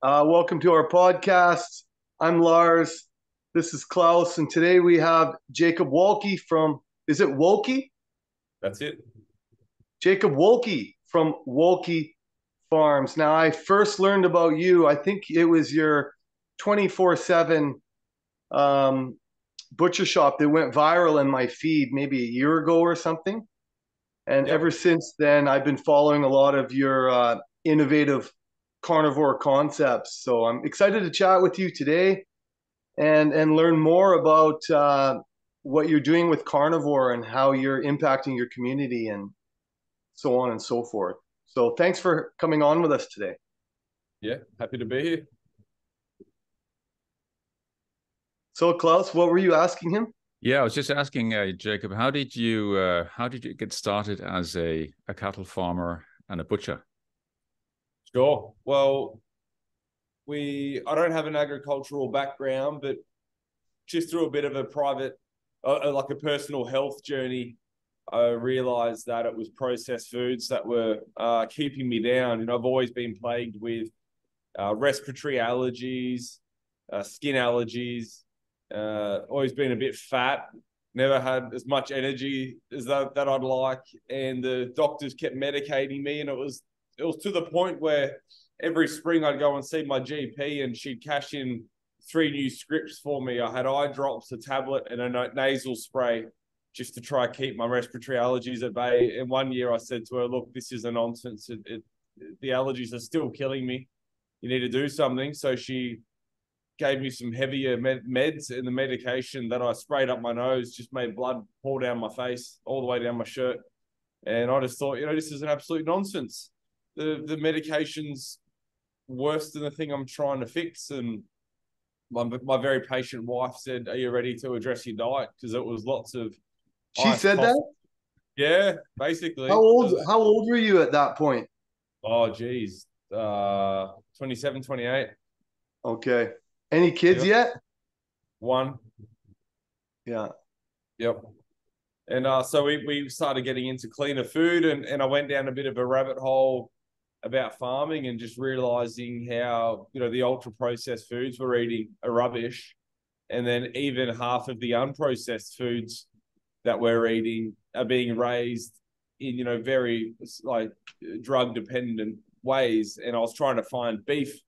Welcome to our podcast. I'm Lars. This is Klaus, and today we have Jacob Wolke from, is it Wolke? That's it. Jacob Wolke from Wolke Farms. Now, I first learned about you, I think it was your 24/7 um, butcher shop that went viral in my feed maybe a year ago or something. And ever Yep. since then, I've been following a lot of your innovative carnivore concepts. So I'm excited to chat with you today and learn more about what you're doing with carnivore and how you're impacting your community and so on and so forth. So thanks for coming on with us today. Yeah. Happy to be here. So Klaus, what were you asking him? Yeah, I was just asking Jacob, how did you get started as a cattle farmer and a butcher? Sure. Well, I don't have an agricultural background, but just through a bit of a private, like a personal health journey, I realized that it was processed foods that were keeping me down. And I've always been plagued with respiratory allergies, skin allergies, always been a bit fat, never had as much energy as that I'd like. And the doctors kept medicating me. And it was to the point where every spring I'd go and see my GP and she'd cash in 3 new scripts for me. I had eye drops, a tablet, and a nasal spray just to try and keep my respiratory allergies at bay. And one year I said to her, look, this is a nonsense. The allergies are still killing me. You need to do something. So she gave me some heavier meds, and the medication that I sprayed up my nose just made blood pour down my face, all the way down my shirt. And I just thought, this is an absolute nonsense. The medication's worse than the thing I'm trying to fix. And my very patient wife said, are you ready to address your diet? Because it was lots of She said that? Yeah, basically. How old were you at that point? Oh, geez. 27, 28. Okay. Any kids Yep. yet? One. Yeah. Yep. And so we started getting into cleaner food, and I went down a bit of a rabbit hole about farming and just realizing how, the ultra processed foods we're eating are rubbish. And then even half of the unprocessed foods that we're eating are being raised in, very like drug dependent ways. And I was trying to find beef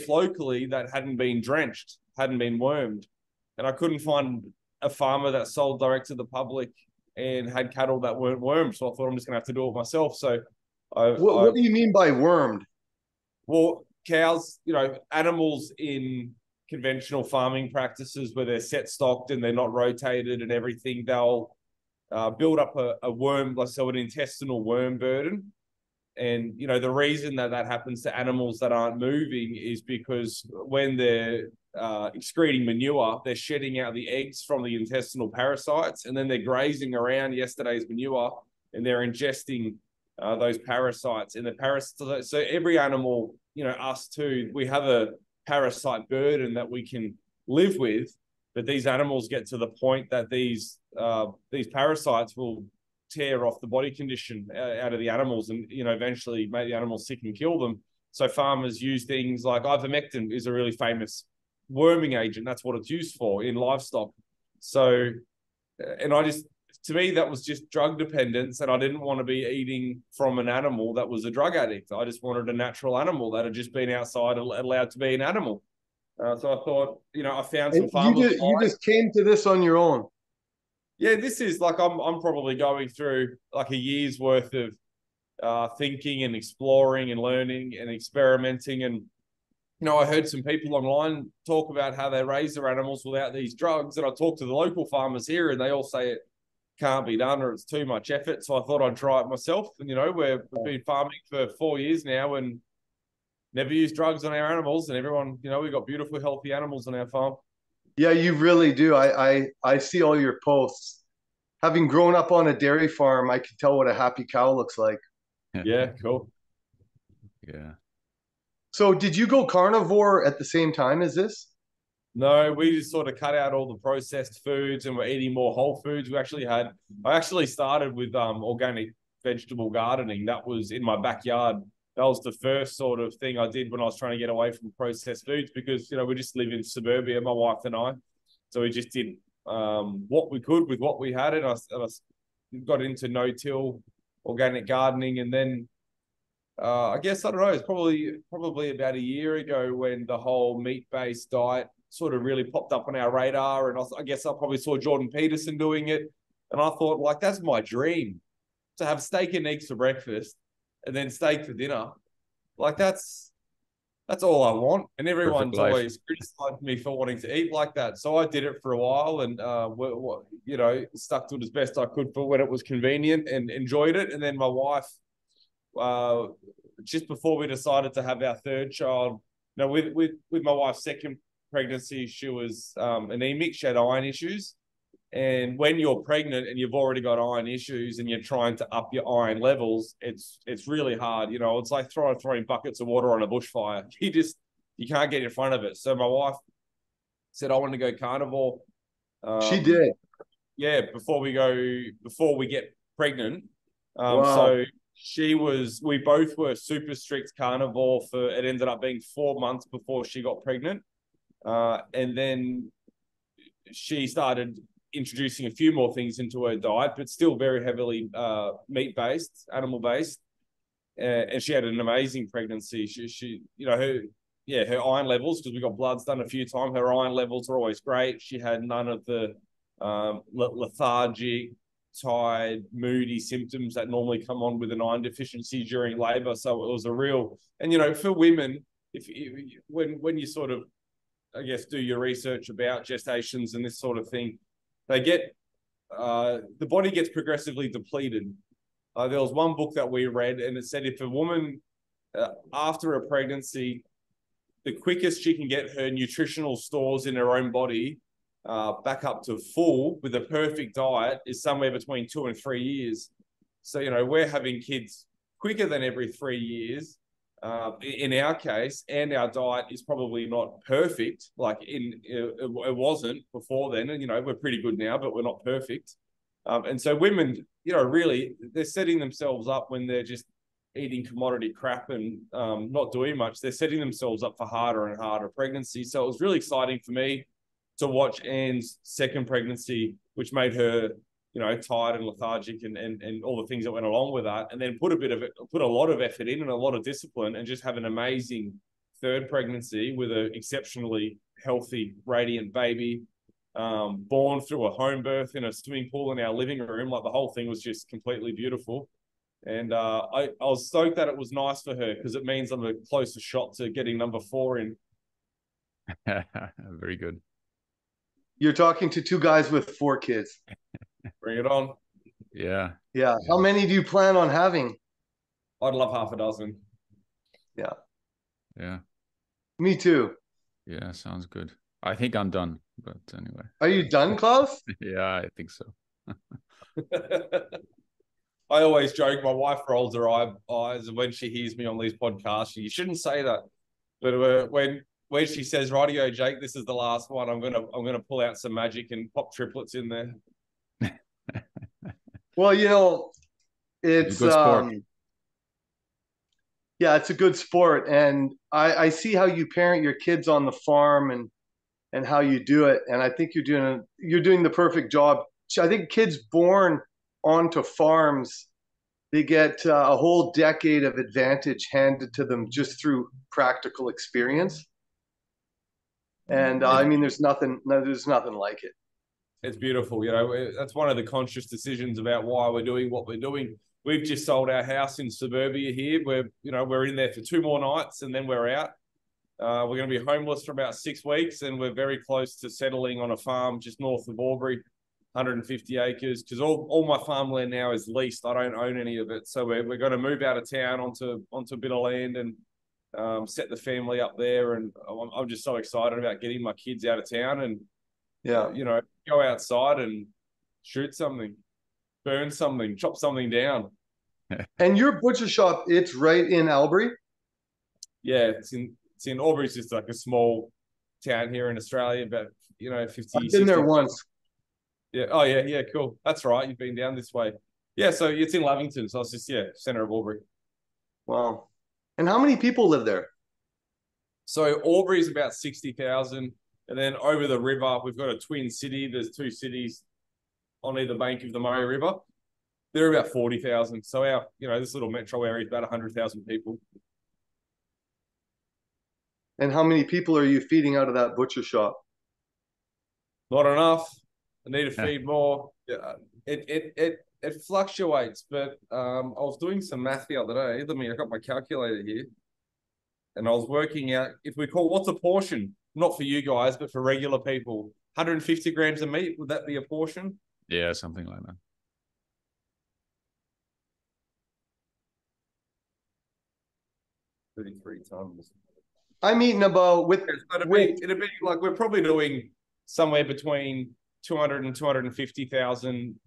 locally that hadn't been drenched, hadn't been wormed. And I couldn't find a farmer that sold direct to the public and had cattle that weren't wormed. So I thought I'm just going to have to do it myself. So What do you mean by wormed? well, cows, animals in conventional farming practices where they're set stocked and they're not rotated and everything, they'll build up a worm, so an intestinal worm burden. And, the reason that happens to animals that aren't moving is because when they're excreting manure, they're shedding out the eggs from the intestinal parasites, and then they're grazing around yesterday's manure and they're ingesting those parasites. And the parasites, so every animal, us too, we have a parasite burden that we can live with. But these animals get to the point that these parasites will tear off the body condition out of the animals and, eventually make the animals sick and kill them. So farmers use things like ivermectin is a really famous worming agent. That's what it's used for in livestock. So, and to me, that was just drug dependence. And I didn't want to be eating from an animal that was a drug addict. I just wanted a natural animal that had just been outside, allowed to be an animal. So I thought, I found some farmers. You just came to this on your own. Yeah, this is like I'm probably going through like a year's worth of thinking and exploring and learning and experimenting. And I heard some people online talk about how they raise their animals without these drugs. And I talked to the local farmers here, and they all say it can't be done or it's too much effort. So I thought I'd try it myself. And we've been farming for 4 years now and never used drugs on our animals. And everyone, we've got beautiful, healthy animals on our farm. Yeah, you really do. I see all your posts. Having grown up on a dairy farm, I can tell what a happy cow looks like. Yeah, cool. Yeah. So did you go carnivore at the same time as this? No, we just sort of cut out all the processed foods and we're eating more whole foods. I actually started with organic vegetable gardening. That was in my backyard that was the first sort of thing I did when I was trying to get away from processed foods, because, we just live in suburbia, my wife and I. So we just did what we could with what we had. And I got into no-till organic gardening. And then I guess, I don't know, it's probably about a year ago when the whole meat-based diet sort of really popped up on our radar. And I guess I probably saw Jordan Peterson doing it. And I thought, like, that's my dream, to have steak and eggs for breakfast and then steak for dinner. Like, that's all I want. And everyone's always criticized me for wanting to eat like that. So I did it for a while and, stuck to it as best I could for when it was convenient and enjoyed it. And then my wife, just before we decided to have our third child, with my wife's second pregnancy, she was anemic. She had iron issues. And when you're pregnant and you've already got iron issues and you're trying to up your iron levels, it's really hard. It's like throwing buckets of water on a bushfire. You can't get in front of it. So my wife said, I want to go carnivore. She did. Yeah, before we get pregnant. Wow. So we both were super strict carnivore it ended up being 4 months before she got pregnant. And then she started introducing a few more things into her diet, but still very heavily meat-based, animal-based. And she had an amazing pregnancy. She her iron levels, because we got bloods done a few times, her iron levels are always great. She had none of the lethargic, tired, moody symptoms that normally come on with an iron deficiency during labor. So it was a real, and for women, when you sort of, I guess, do your research about gestations and this sort of thing, they get the body gets progressively depleted. There was one book that we read, and it said if a woman after a pregnancy, the quickest she can get her nutritional stores in her own body back up to full with a perfect diet is somewhere between 2 and 3 years. So we're having kids quicker than every 3 years. In our case, and our diet is probably not perfect. Like it wasn't before then, and we're pretty good now, but we're not perfect. And so women, really, they're setting themselves up when they're just eating commodity crap and not doing much. They're setting themselves up for harder and harder pregnancy. So it was really exciting for me to watch Anne's second pregnancy, which made her tired and lethargic and all the things that went along with that, and then put a lot of effort in and a lot of discipline, and just have an amazing third pregnancy with an exceptionally healthy, radiant baby, born through a home birth in a swimming pool in our living room. Like, the whole thing was just completely beautiful. And I was stoked that it was nice for her, because it means I'm a closer shot to getting number 4 in. Very good. You're talking to 2 guys with 4 kids. Bring it on. Yeah. How many do you plan on having? I'd love half a dozen. Yeah. Me too. Yeah, sounds good. I think I'm done, but anyway. Are you done, Klaus? Yeah, I think so. I always joke, my wife rolls her eyes when she hears me on these podcasts. You shouldn't say that. But when she says, "Rightio, Jake, this is the last one," I'm gonna pull out some magic and pop triplets in there. Well, it's good sport. Yeah, it's a good sport, and I see how you parent your kids on the farm and how you do it, and I think you're doing the perfect job. I think kids born onto farms, they get a whole decade of advantage handed to them just through practical experience. And I mean, there's nothing like it. It's beautiful. That's one of the conscious decisions about why we're doing what we're doing. We've just sold our house in suburbia here. We're in there for 2 more nights and then we're out. We're going to be homeless for about 6 weeks, and we're very close to settling on a farm just north of Albury, 150 acres, because all my farmland now is leased. I don't own any of it. So we're going to move out of town onto a bit of land and set the family up there. And I'm just so excited about getting my kids out of town and, go outside and shoot something, burn something, chop something down. And your butcher shop, it's right in Albury? Yeah, it's in Albury. It's just like a small town here in Australia, about 50. I've been there once. Yeah. Oh yeah, cool. That's right. You've been down this way. Yeah, so it's in Lavington. So it's just centre of Albury. Wow. And how many people live there? So Albury is about 60,000. And then over the river, we've got a twin city. There's two cities on either bank of the Murray River. They're about 40,000. So our, this little metro area is about 100,000 people. And how many people are you feeding out of that butcher shop? Not enough. I need to feed more. Yeah, it fluctuates, but I was doing some math the other day. I got my calculator here, and I was working out if we call what's a portion, not for you guys, but for regular people, 150 grams of meat. Would that be a portion? Yeah, something like that. 33 tons. I'm eating about it'd be like we're probably doing somewhere between 200 and 250,000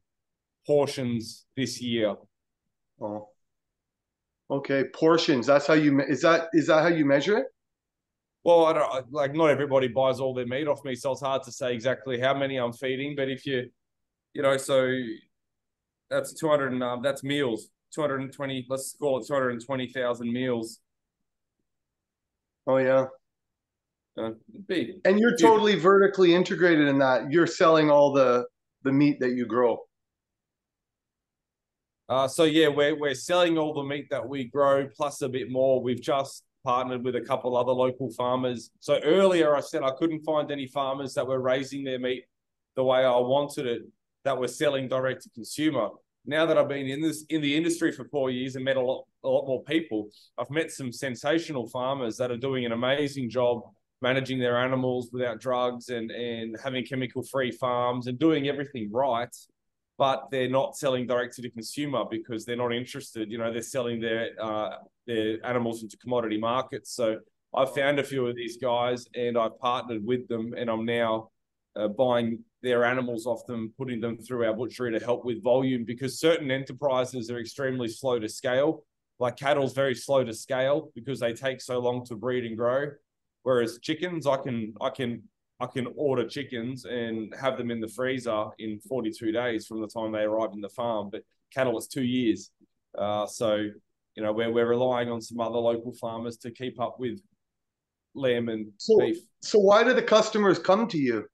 portions this year. Oh, okay. Portions. That's how you, is that how you measure it? Well, I don't like, not everybody buys all their meat off me, so it's hard to say exactly how many I'm feeding. But if so that's 200 and that's meals, 220. Let's call it 220,000 meals. Oh yeah. Big. And you're totally vertically integrated in that. You're selling all the meat that you grow. So yeah, we're selling all the meat that we grow plus a bit more. We've just partnered with a couple other local farmers. So earlier I said I couldn't find any farmers that were raising their meat the way I wanted it, that were selling direct to consumer. Now that I've been in the industry for 4 years and met a lot more people, I've met some sensational farmers that are doing an amazing job managing their animals without drugs and having chemical-free farms and doing everything right. But they're not selling direct to the consumer because they're not interested. They're selling their animals into commodity markets. So I've found a few of these guys and I've partnered with them, and I'm now buying their animals off them, putting them through our butchery to help with volume, because certain enterprises are extremely slow to scale. Like cattle's very slow to scale because they take so long to breed and grow. Whereas chickens, I can order chickens and have them in the freezer in 42 days from the time they arrive in the farm. But cattle, it's 2 years. So we're relying on some other local farmers to keep up with lamb and beef. So why do the customers come to you?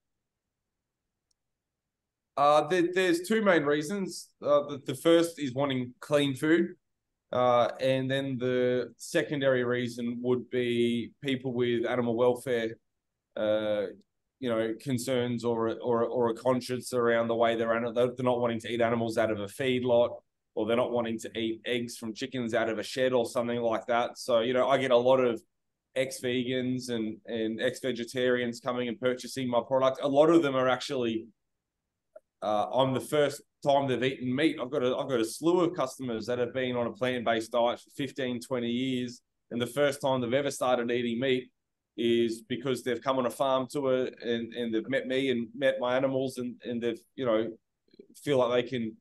There's two main reasons. The first is wanting clean food. And then the secondary reason would be people with animal welfare, concerns or a conscience around the way they're not wanting to eat animals out of a feedlot, or they're not wanting to eat eggs from chickens out of a shed or something like that. So, I get a lot of ex-vegans and ex-vegetarians coming and purchasing my product. A lot of them are actually on the first time they've eaten meat. I've got a slew of customers that have been on a plant-based diet for 15, 20 years. And the first time they've ever started eating meat is because they've come on a farm tour and they've met me and met my animals, and they've, feel like they can,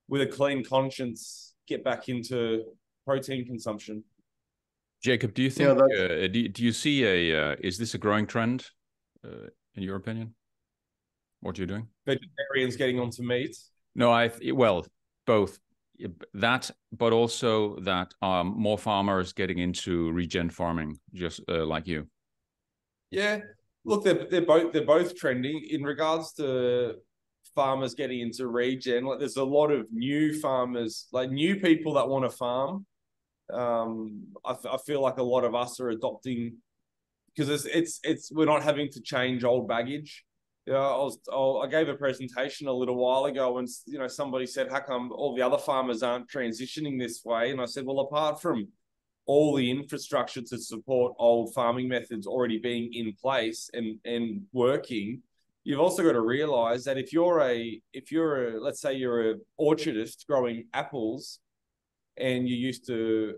with a clean conscience, get back into protein consumption. Jacob, do you think, do you see is this a growing trend in your opinion? What you're doing? Vegetarians getting onto meat? No, well, both that, but also that more farmers getting into regen farming, just like you. Yeah, look, they're both trending in regards to farmers getting into regen. Like, there's a lot of new farmers, like new people that want to farm. I feel like a lot of us are adopting, because it's we're not having to change old baggage. I gave a presentation a little while ago, and somebody said, "How come all the other farmers aren't transitioning this way?" And I said, "Well, apart from all the infrastructure to support old farming methods already being in place and working, you've also got to realize that if you're let's say you're an orchardist growing apples, and you're used to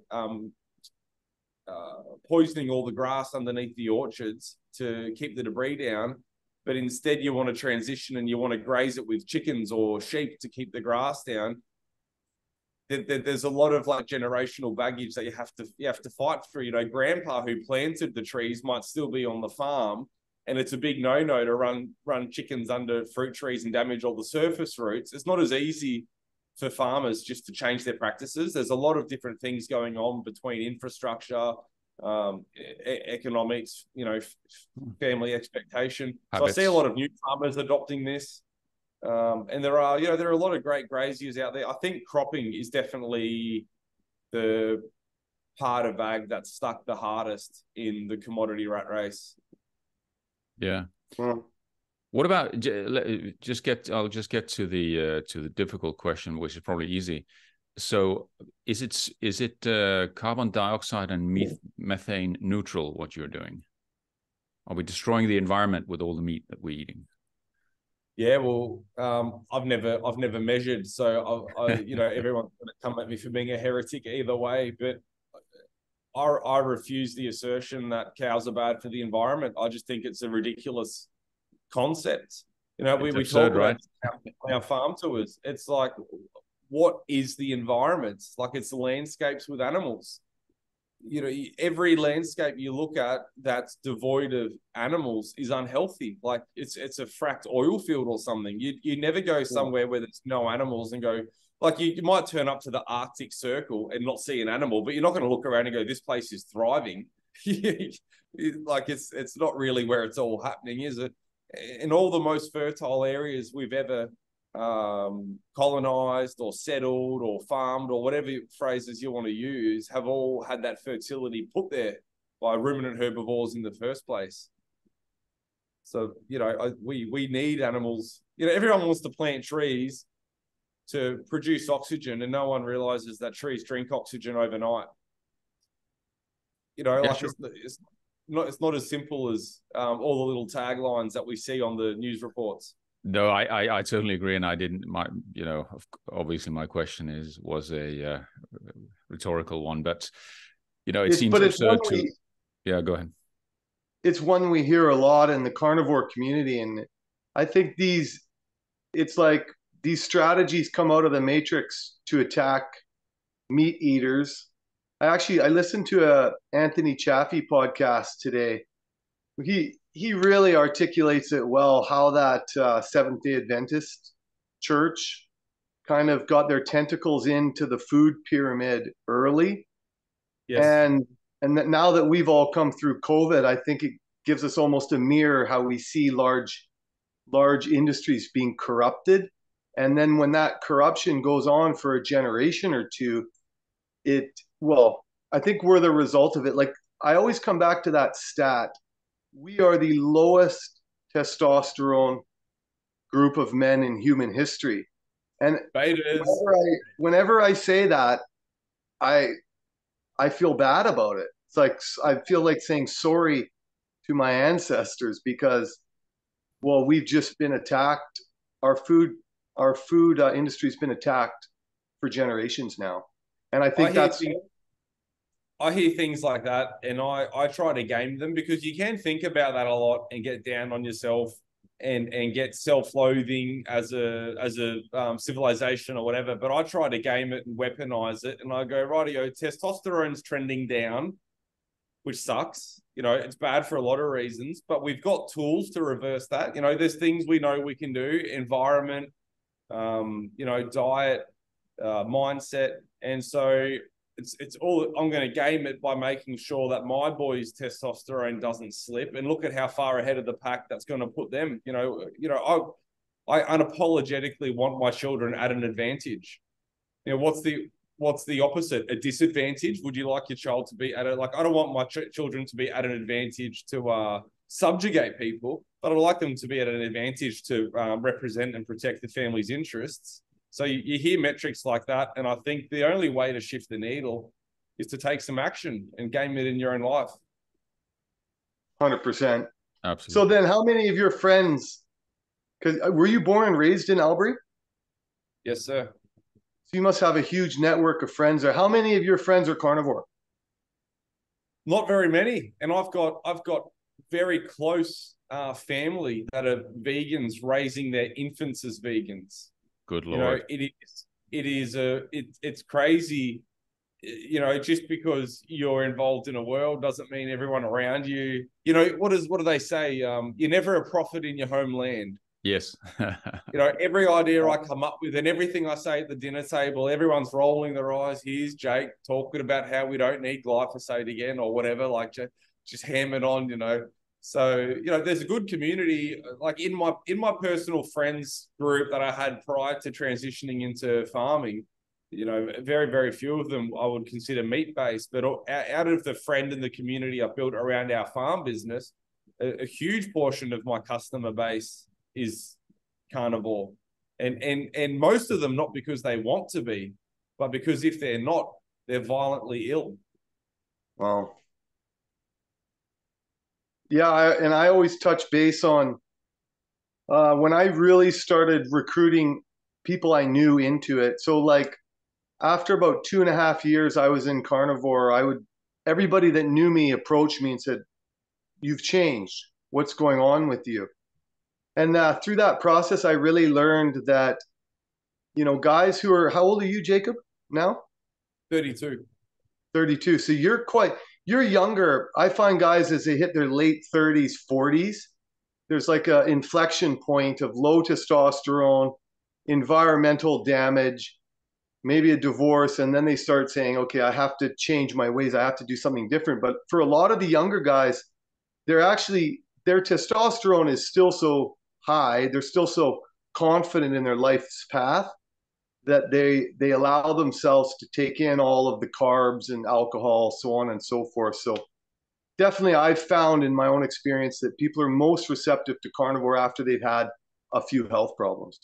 poisoning all the grass underneath the orchards to keep the debris down, but instead you want to transition and you want to graze it with chickens or sheep to keep the grass down, there's a lot of like generational baggage that you have to fight through. Grandpa who planted the trees might still be on the farm, and it's a big no-no to run chickens under fruit trees and damage all the surface roots. It's not as easy for farmers just to change their practices. There's a lot of different things going on between infrastructure, economics, family expectation. Habits. So I see a lot of new farmers adopting this. And there are a lot of great graziers out there. I think cropping is definitely the part of ag that's stuck the hardest in the commodity rat race. Yeah. Well, What about I'll just get to the difficult question, which is probably easy. So is it carbon dioxide and methane neutral what you're doing? Are we destroying the environment with all the meat that we're eating? Yeah, well, I've never measured, so everyone's going to come at me for being a heretic either way. But I refuse the assertion that cows are bad for the environment. I just think it's a ridiculous concept. We absurd, talk right? about our farm tours. It's like, what is the environment? Like, it's landscapes with animals. Every landscape you look at that's devoid of animals is unhealthy. Like, it's a fracked oil field or something. You never go somewhere where there's no animals and go, like, you might turn up to the Arctic Circle and not see an animal, but you're not going to look around and go, this place is thriving. Like, it's not really where it's all happening, is it? In all the most fertile areas we've ever colonized or settled or farmed, or whatever phrases you want to use, have all had that fertility put there by ruminant herbivores in the first place. So, we need animals. Everyone wants to plant trees to produce oxygen, and no one realizes that trees drink oxygen overnight. Sure. It's not as simple as all the little taglines that we see on the news reports. No, I totally agree, and I didn't. Obviously, my question was a rhetorical one, but it seems absurd to. Yeah, go ahead. It's one we hear a lot in the carnivore community, and I think it's like these strategies come out of the matrix to attack meat eaters. I listened to a Anthony Chaffee podcast today. He really articulates it well, how that Seventh-day Adventist church kind of got their tentacles into the food pyramid early. Yes. And that now that we've all come through COVID, I think it gives us almost a mirror how we see large industries being corrupted. And then when that corruption goes on for a generation or two, I think we're the result of it. Like, I always come back to that stat. We are the lowest testosterone group of men in human history. And whenever I say that, I feel bad about it. It's like, I feel like saying sorry to my ancestors because, we've just been attacked. Our food industry's been attacked for generations now. And I think I hear things like that, and I try to game them, because you can think about that a lot and get down on yourself and get self-loathing as a civilization or whatever. But I try to game it and weaponize it, and I go, rightio, testosterone's trending down, which sucks. It's bad for a lot of reasons, but we've got tools to reverse that. There's things we know we can do: environment, diet, mindset, and so. It's all, I'm going to game it by making sure that my boys' testosterone doesn't slip, and look at how far ahead of the pack that's going to put them. I unapologetically want my children at an advantage. What's the opposite? A disadvantage? Would you like your child to be at I don't want my children to be at an advantage to subjugate people, but I'd like them to be at an advantage to represent and protect the family's interests. So you hear metrics like that, and I think the only way to shift the needle is to take some action and game it in your own life. 100%. Absolutely. So then, how many of your friends? Because were you born and raised in Albury? Yes, sir. So you must have a huge network of friends there. How many of your friends are carnivore? Not very many, and I've got very close family that are vegans raising their infants as vegans. Good Lord. It's crazy. Just because you're involved in a world doesn't mean everyone around you. What do they say? You're never a prophet in your homeland. Yes. You know, every idea I come up with and everything I say at the dinner table, everyone's rolling their eyes. Here's Jake talking about how we don't need glyphosate again or whatever, like just hammered on, you know. So, you know, there's a good community, like in my personal friends group that I had prior to transitioning into farming. You know, very, very few of them I would consider meat-based, but out of the friend and the community I built around our farm business, a huge portion of my customer base is carnivore. And most of them not because they want to be, but because if they're not, they're violently ill. Wow. Yeah, I always touch base on when I really started recruiting people I knew into it. So like after about 2.5 years I was in carnivore, everybody that knew me approached me and said, "You've changed. What's going on with you?" And through that process, I really learned that, you know, guys who are, how old are you, Jacob, now? 32. 32. So you're younger. I find guys as they hit their late 30s, 40s, there's like an inflection point of low testosterone, environmental damage, maybe a divorce, and then they start saying, okay, I have to change my ways. I have to do something different. But for a lot of the younger guys, their testosterone is still so high, they're still so confident in their life's path that they allow themselves to take in all of the carbs and alcohol, so on and so forth. So definitely I've found in my own experience that people are most receptive to carnivore after they've had a few health problems.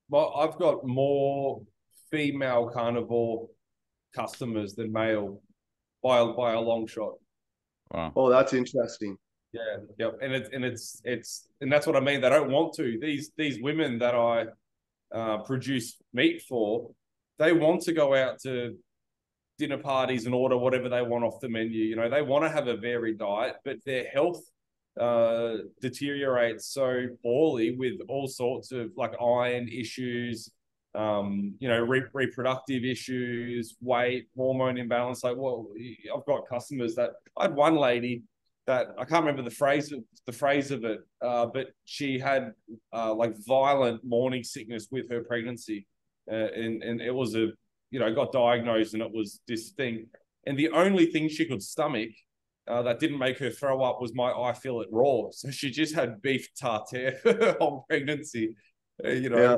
Well, I've got more female carnivore customers than male by a long shot. Wow. Oh, that's interesting. Yeah, yep. And that's what I mean. They don't want to. These women that I produce meat for, they want to go out to dinner parties and order whatever they want off the menu. You know, they want to have a varied diet, but their health deteriorates so poorly with all sorts of like iron issues, you know, reproductive issues, weight, hormone imbalance. Like, well, I've got customers that I had one lady that I can't remember the phrase of it, but she had like violent morning sickness with her pregnancy, and it was got diagnosed and it was this thing, and the only thing she could stomach that didn't make her throw up was my I feel it raw. So she just had beef tartare for her whole pregnancy, you know. Yeah.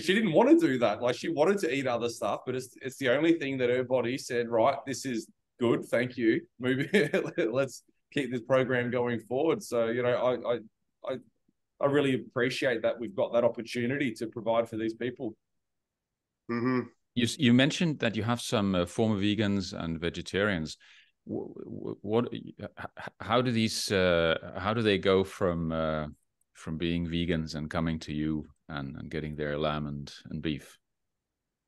She didn't want to do that. Like she wanted to eat other stuff, but it's the only thing that her body said, right, this is good, thank you. Let's keep this program going forward. So, you know, I really appreciate that we've got that opportunity to provide for these people. Mm-hmm. You mentioned that you have some former vegans and vegetarians. How do they go from being vegans and coming to you and getting their lamb and beef?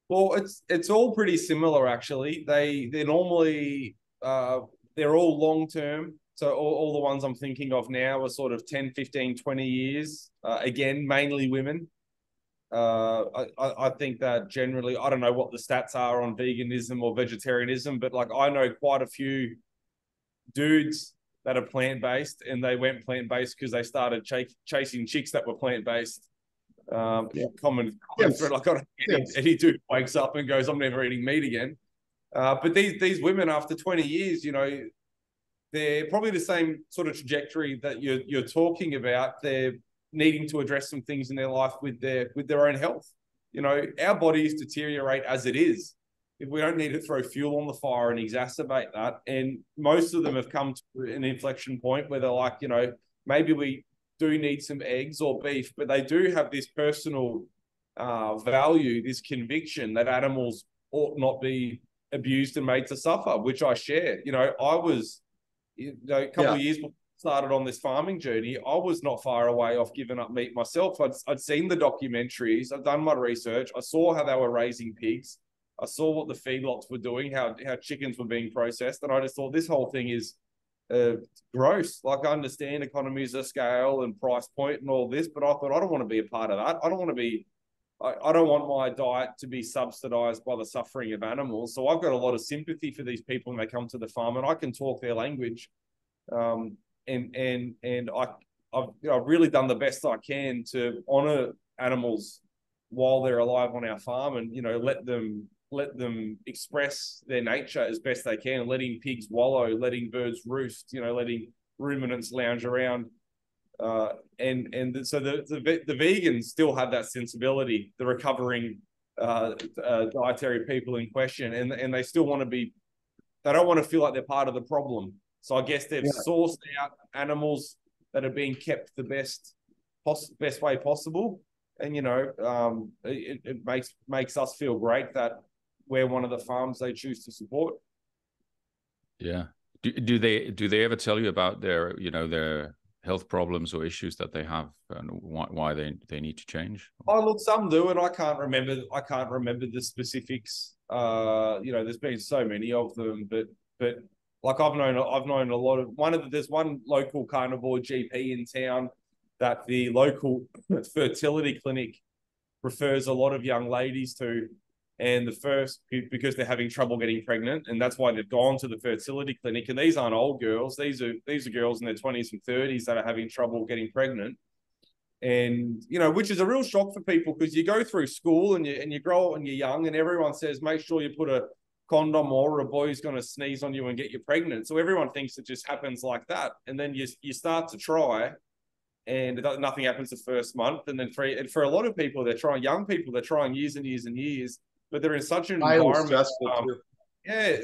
Well, it's all pretty similar actually. They're normally they're all long term. So all the ones I'm thinking of now are sort of 10, 15, 20 years. Again, mainly women. I think that generally, I don't know what the stats are on veganism or vegetarianism, but like I know quite a few dudes that are plant-based, and they went plant-based because they started chasing chicks that were plant-based. Common thread. Like any dude wakes up and goes, I'm never eating meat again. But these women, after 20 years, you know, they're probably the same sort of trajectory that you're talking about. They're needing to address some things in their life with their own health. You know, our bodies deteriorate as it is. If we don't need to throw fuel on the fire and exacerbate that, and most of them have come to an inflection point where they're like, you know, maybe we do need some eggs or beef, but they do have this personal value, this conviction that animals ought not be abused and made to suffer, which I share. You know, I was, you know, a couple of years before I started on this farming journey, I was not far away off giving up meat myself. I'd seen the documentaries, I'd done my research, I saw how they were raising pigs, I saw what the feedlots were doing, how chickens were being processed, and I just thought this whole thing is gross. Like I understand economies of scale and price point and all this, but I thought I don't want to be a part of that. I don't want my diet to be subsidized by the suffering of animals. So I've got a lot of sympathy for these people when they come to the farm, and I can talk their language. And I I've really done the best I can to honor animals while they're alive on our farm, and let them express their nature as best they can, letting pigs wallow, letting birds roost, letting ruminants lounge around. So the vegans still have that sensibility, the recovering dietary people in question, and they still want to be, they don't want to feel like they're part of the problem. So I guess they've sourced out animals that are being kept the best way possible. And, it makes us feel great that we're one of the farms they choose to support. Yeah. Do they ever tell you about their health problems or issues that they have and why they need to change? Oh, look, some do, and I can't remember the specifics. There's been so many of them, but like I've known a lot of there's one local carnivore GP in town that the local fertility clinic refers a lot of young ladies to, and because they're having trouble getting pregnant, and that's why they've gone to the fertility clinic. And these aren't old girls; these are girls in their 20s and 30s that are having trouble getting pregnant. And which is a real shock for people, because you go through school and you grow up and you're young, and everyone says make sure you put a condom or a boy's going to sneeze on you and get you pregnant. So everyone thinks it just happens like that, and then you start to try, and nothing happens the first month, and then for a lot of people, young people, they're trying years and years and years, but they're in such an environment. Yeah,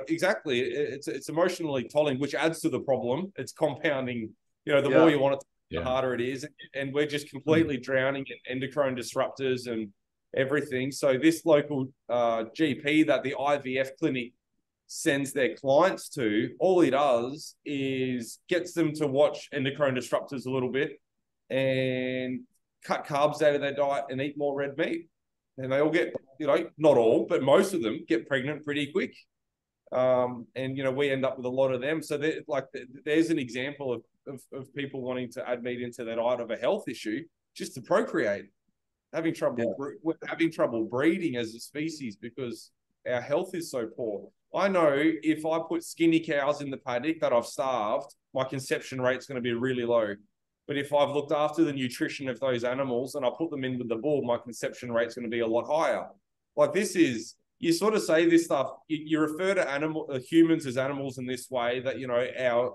exactly. It's emotionally tolling, which adds to the problem. It's compounding. The more you want it, the harder it is, and we're just completely drowning in endocrine disruptors and everything. So this local GP that the IVF clinic sends their clients to, all he does is gets them to watch endocrine disruptors a little bit and cut carbs out of their diet and eat more red meat. And they all get, not all, but most of them get pregnant pretty quick. And we end up with a lot of them. So there's an example of people wanting to add meat into their diet of a health issue just to procreate, having trouble breeding as a species because our health is so poor. I know if I put skinny cows in the paddock that I've starved, my conception rate's going to be really low. But if I've looked after the nutrition of those animals and I put them in with the bull, my conception rate's going to be a lot higher. Like you sort of say this stuff, you refer to humans as animals in this way that,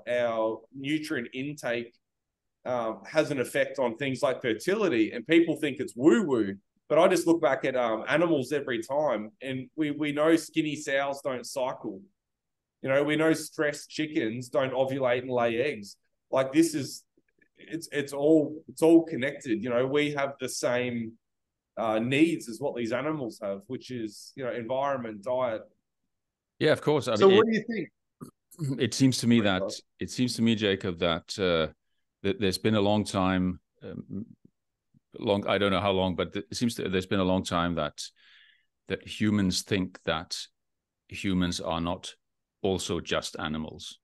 our nutrient intake has an effect on things like fertility, and people think it's woo-woo. But I just look back at animals every time, and we know skinny sows don't cycle. We know stressed chickens don't ovulate and lay eggs. Like it's all connected. We have the same needs as what these animals have, which is environment, diet. Yeah, of course. So what do you think? It seems to me, Jacob, that there's been a long time. I don't know how long, but it seems there's been a long time that humans think that humans are not also just animals,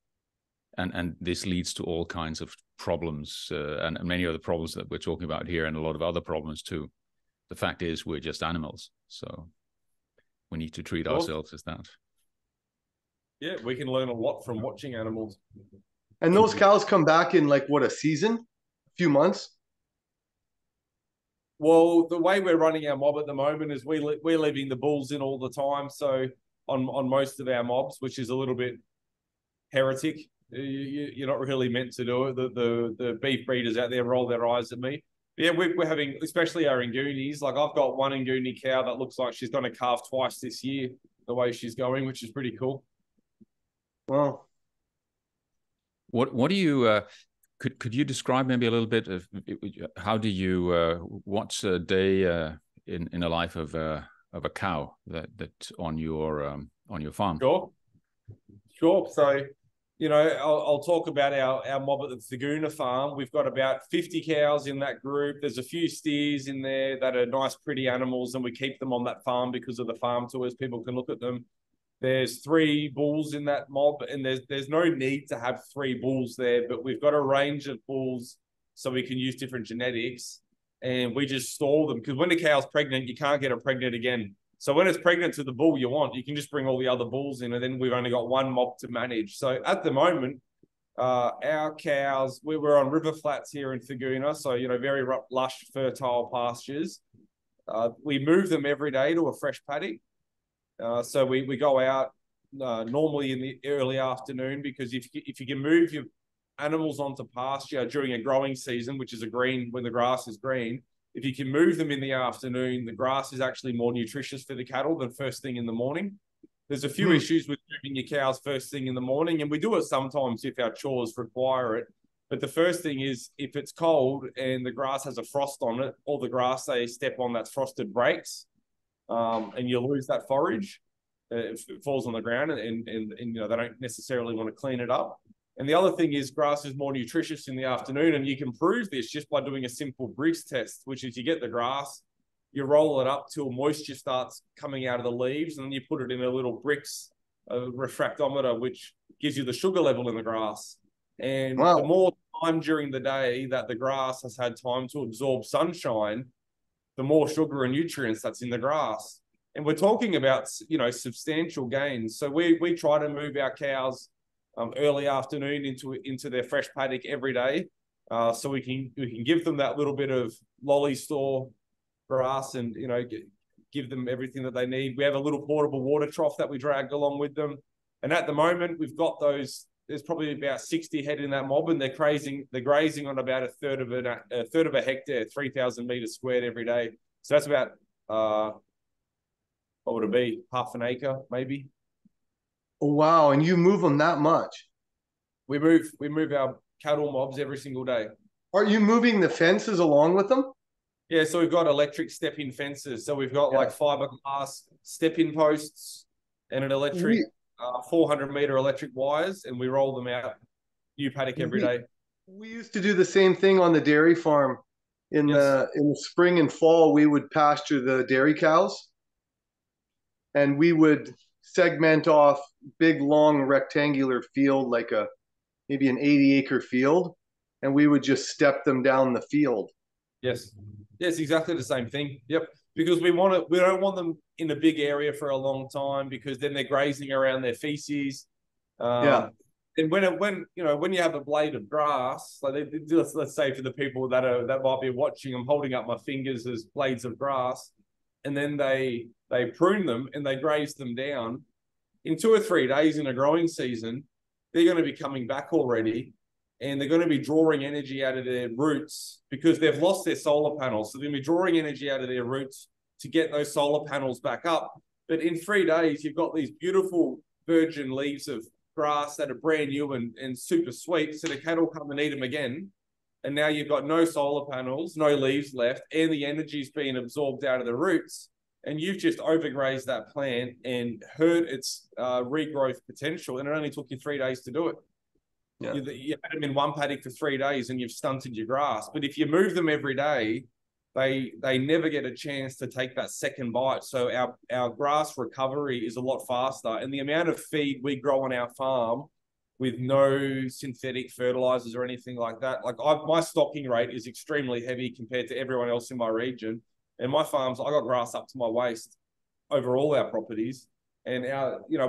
and this leads to all kinds of problems and many of the problems that we're talking about here, and a lot of other problems too. The fact is, we're just animals, so we need to treat ourselves as that. Yeah, we can learn a lot from watching animals. And those cows come back in a season, a few months. Well, the way we're running our mob at the moment is we're leaving the bulls in all the time. So on most of our mobs, which is a little bit heretic, you're not really meant to do it. The beef breeders out there roll their eyes at me. Yeah, we're having, especially our Ngunis. Like I've got one Nguni cow that looks like she's going to calve twice this year, the way she's going, which is pretty cool. Well, what do you? Could you describe maybe a little bit of how do you what's a day in a life of a cow that on your farm? Sure. So, I'll talk about our mob at the Thaguna farm. We've got about 50 cows in that group. There's a few steers in there that are nice, pretty animals, and we keep them on that farm because of the farm tours. People can look at them. There's 3 bulls in that mob, and there's no need to have 3 bulls there, but we've got a range of bulls so we can use different genetics, and we just store them because when the cow's pregnant, you can't get her pregnant again. So when it's pregnant to the bull you want, you can just bring all the other bulls in, and then we've only got one mob to manage. So at the moment, Our cows, we were on river flats here in Thurgoona, so, you know, very lush, fertile pastures. We move them every day to a fresh paddock. So we go out normally in the early afternoon, because if you can move your animals onto pasture during a growing season, which is when the grass is green, if you can move them in the afternoon, the grass is actually more nutritious for the cattle than first thing in the morning. There's a few issues with moving your cows first thing in the morning, and we do it sometimes if our chores require it. But the first thing is, if it's cold and the grass has a frost on it, all the grass they step on that's frosted breaks, and you lose that forage. It falls on the ground, and you know, they don't necessarily want to clean it up. And the other thing is, grass is more nutritious in the afternoon, and you can prove this just by doing a simple Briggs test, which is you get the grass, you roll it up till moisture starts coming out of the leaves, and then you put it in a little Brix refractometer, which gives you the sugar level in the grass. And the more time during the day that the grass has had time to absorb sunshine, the more sugar and nutrients that's in the grass. And we're talking about, you know, substantial gains. So we try to move our cows early afternoon into their fresh paddock every day, so we can give them that little bit of lolly store grass, and, you know, give them everything that they need. We have a little portable water trough that we drag along with them, and at the moment we've got those. There's probably about 60 head in that mob, and they're grazing on about a third of a hectare, 3,000 meters squared every day. So that's about what would it be? Half an acre, maybe. Wow, and you move them that much? We move our cattle mobs every single day. Are you moving the fences along with them? Yeah, so we've got electric step-in fences. So we've got like fiberglass step-in posts and an electric 400-meter electric wires, and we roll them out new paddock every day. We used to do the same thing on the dairy farm. In the spring and fall, we would pasture the dairy cows, and we would segment off big, long, rectangular field, like maybe an 80-acre field, and we would just step them down the field. Yes, exactly the same thing. Yep, because we don't want them in a big area for a long time, because then they're grazing around their feces. And when you have a blade of grass, like let's say for the people that might be watching, I'm holding up my fingers as blades of grass, and then they prune them and they graze them down. In 2 or 3 days in a growing season, they're going to be coming back already, and they're going to be drawing energy out of their roots because they've lost their solar panels. So they're going to be drawing energy out of their roots to get those solar panels back up. But in 3 days, you've got these beautiful virgin leaves of grass that are brand new and super sweet. So the cattle come and eat them again. And now you've got no solar panels, no leaves left, and the energy's being absorbed out of the roots. And you've just overgrazed that plant and hurt its regrowth potential. And it only took you 3 days to do it. Yeah. You had them in one paddock for 3 days and you've stunted your grass. But if you move them every day, they never get a chance to take that second bite. So our grass recovery is a lot faster. And the amount of feed we grow on our farm with no synthetic fertilizers or anything like that, like my stocking rate is extremely heavy compared to everyone else in my region. And my farms, I got grass up to my waist over all our properties. And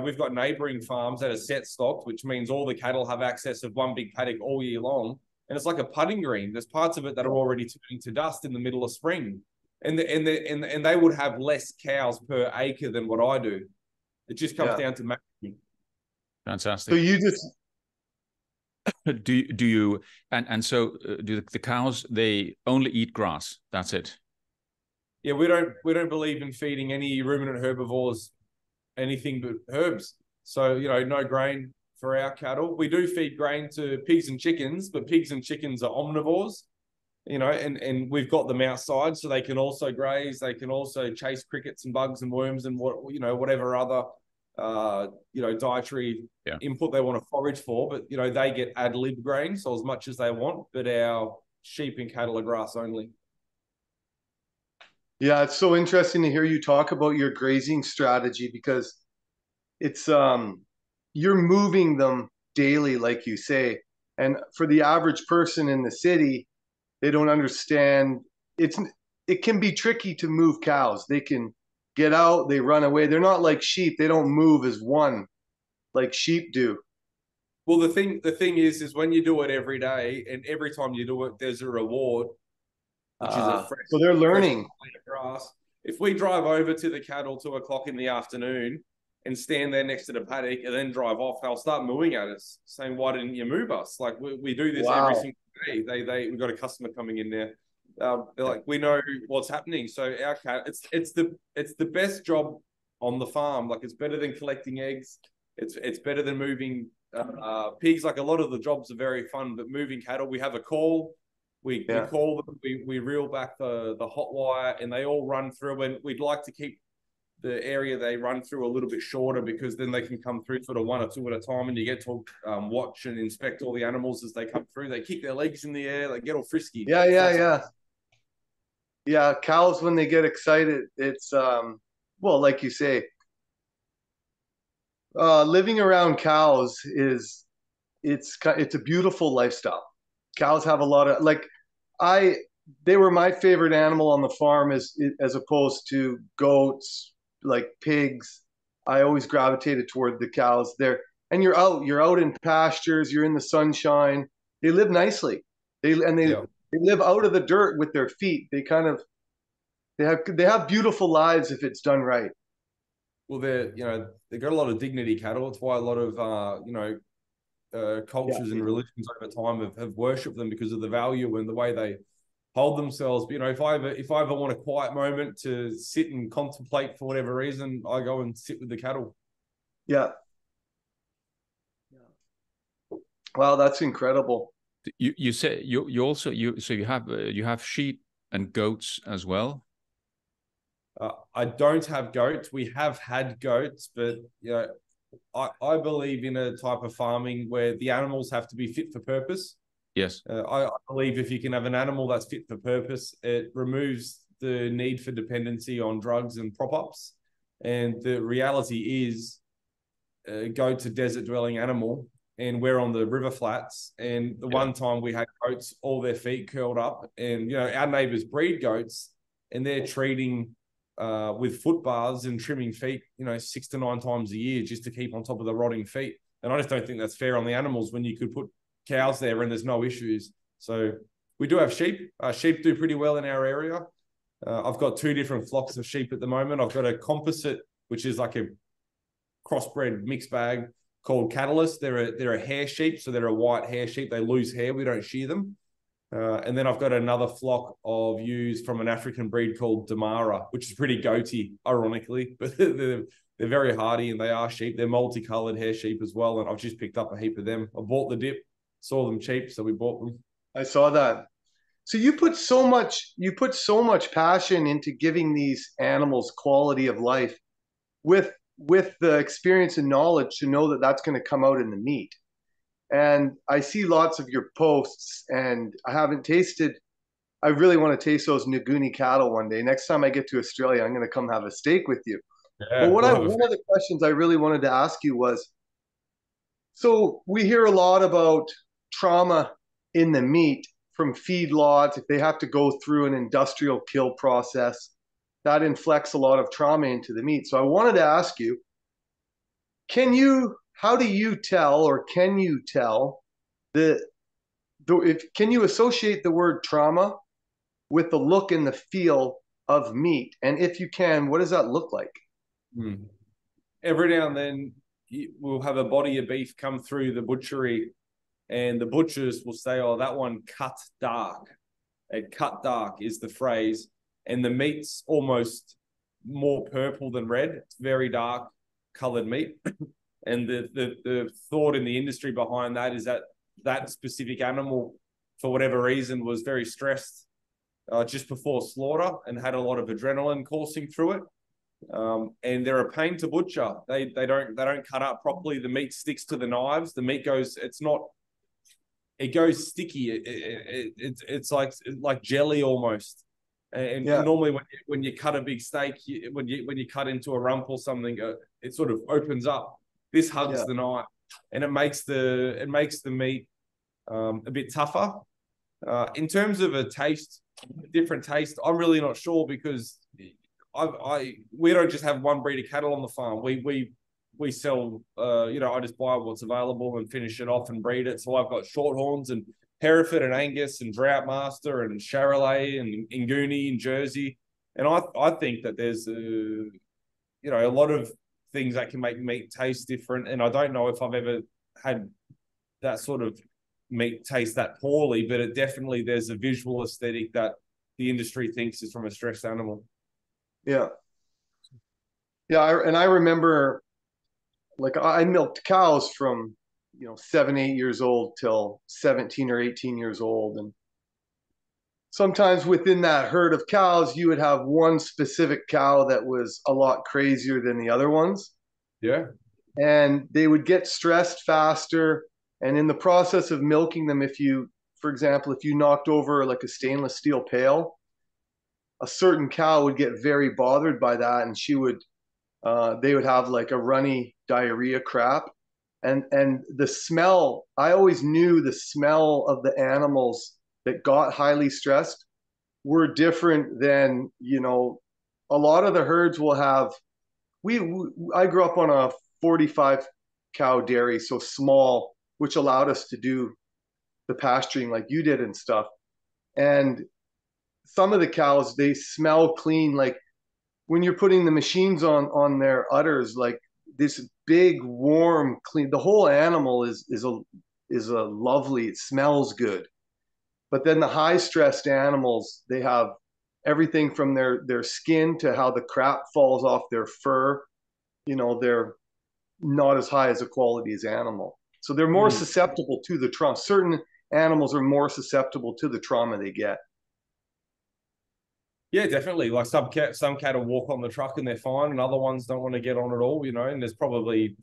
we've got neighboring farms that are set stocked, which means all the cattle have access of one big paddock all year long. And it's like a putting green. There's parts of it that are already turning to dust in the middle of spring. And they would have less cows per acre than what I do. It just comes down to management. Fantastic. So you just do you do the cows, they only eat grass? That's it. Yeah, we don't believe in feeding any ruminant herbivores anything but herbs. So, no grain for our cattle. We do feed grain to pigs and chickens, but pigs and chickens are omnivores, and we've got them outside so they can also graze. They can also chase crickets and bugs and worms and whatever other, dietary input they want to forage for. But, they get ad lib grain, so as much as they want, but our sheep and cattle are grass only. Yeah, it's so interesting to hear you talk about your grazing strategy, because it's you're moving them daily, like you say. And for the average person in the city, they don't understand. It can be tricky to move cows. They can get out, they run away. They're not like sheep. They don't move as one like sheep do. Well, the thing is when you do it every day, and every time you do it, there's a reward, which is a fresh. So they're learning. Grass. If we drive over to the cattle 2 o'clock in the afternoon and stand there next to the paddock and then drive off, they'll start mooing at us, saying, "Why didn't you move us?" Like we do this every single day. We got a customer coming in there. They're like, "We know what's happening." So our cat, it's the best job on the farm. Like, it's better than collecting eggs. It's better than moving pigs. Like, a lot of the jobs are very fun, but moving cattle, we have a call. We call them, we reel back the hot wire, and they all run through. And we'd like to keep the area they run through a little bit shorter, because then they can come through sort of 1 or 2 at a time, and you get to watch and inspect all the animals as they come through. They kick their legs in the air, they get all frisky. Yeah, cows, when they get excited, it's well, like you say, living around cows it's a beautiful lifestyle. Cows have a lot of, like, they were my favorite animal on the farm as opposed to goats, like pigs. I always gravitated toward the cows there. And you're out in pastures, you're in the sunshine. They live nicely. They live out of the dirt with their feet. They have beautiful lives if it's done right. Well, they've got a lot of dignity, cattle. It's why a lot of cultures and religions over time have worshipped them, because of the value and the way they hold themselves. But, if I ever want a quiet moment to sit and contemplate for whatever reason, I go and sit with the cattle. Yeah. Wow, that's incredible. You say you also have sheep and goats as well. I don't have goats. We have had goats, but I believe in a type of farming where the animals have to be fit for purpose. Yes. I believe if you can have an animal that's fit for purpose, it removes the need for dependency on drugs and prop-ups. And the reality is, goat's a desert-dwelling animal, and we're on the river flats. And the one time we had goats, all their feet curled up, and our neighbors breed goats, and they're treating with foot baths and trimming feet, 6 to 9 times a year, just to keep on top of the rotting feet. And I just don't think that's fair on the animals when you could put cows there and there's no issues. So we do have sheep. Sheep do pretty well in our area. I've got 2 different flocks of sheep at the moment. I've got a composite, which is like a crossbred mixed bag, called Catalyst. They're a hair sheep, so they're a white hair sheep. They lose hair. We don't shear them. And then I've got another flock of ewes from an African breed called Damara, which is pretty goaty, ironically, but they're very hardy, and they are sheep. They're multicolored hair sheep as well, and I've just picked up a heap of them. I bought the dip, saw them cheap, so we bought them. I saw that. So you put so much passion into giving these animals quality of life, with the experience and knowledge to know that that's going to come out in the meat. And I see lots of your posts, and I haven't tasted. I really want to taste those Nguni cattle one day. Next time I get to Australia, I'm going to come have a steak with you. Yeah, but one of the questions I really wanted to ask you was, so we hear a lot about trauma in the meat from feedlots. If they have to go through an industrial kill process, that inflects a lot of trauma into the meat. So I wanted to ask you, how do you tell, or can you tell, can you associate the word trauma with the look and the feel of meat? And if you can, what does that look like? Every now and then we'll have a body of beef come through the butchery, and the butchers will say, "Oh, that one cut dark." Cut dark is the phrase. And the meat's almost more purple than red. It's very dark colored meat. And the thought in the industry behind that is that specific animal, for whatever reason, was very stressed just before slaughter and had a lot of adrenaline coursing through it. And they're a pain to butcher. They don't cut up properly. The meat sticks to the knives. The meat goes sticky. It's like jelly almost. And normally when you cut a big steak, when you cut into a rump or something, it sort of opens up. This hugs the knife, and it makes the meat a bit tougher. In terms of a different taste, I'm really not sure, because we don't just have one breed of cattle on the farm. We we sell, I just buy what's available and finish it off and breed it. So I've got Shorthorns and Hereford and Angus and Droughtmaster and Charolais and Inguni and Jersey. And I think that there's a lot of things that can make meat taste different. And I don't know if I've ever had that sort of meat taste that poorly, but there's a visual aesthetic that the industry thinks is from a stressed animal. Yeah. Yeah. I remember, like, I milked cows from, 7, 8 years old till 17 or 18 years old. And sometimes within that herd of cows, you would have one specific cow that was a lot crazier than the other ones. Yeah. And they would get stressed faster. And in the process of milking them, for example, if you knocked over like a stainless steel pail, a certain cow would get very bothered by that, and they would have like a runny diarrhea crap. And the smell, I always knew the smell of the animals that got highly stressed were different than, a lot of the herds will have, I grew up on a 45 cow dairy, so small, which allowed us to do the pasturing like you did and stuff. And some of the cows, they smell clean. Like when you're putting the machines on their udders, like this big, warm, clean, the whole animal is a lovely, it smells good. But then the high stressed animals, they have everything from their skin to how the crap falls off their fur. They're not as high as a quality as animal. So they're more susceptible to the trauma. Certain animals are more susceptible to the trauma they get. Yeah, definitely. Like some cattle walk on the truck and they're fine, and other ones don't want to get on at all. And there's probably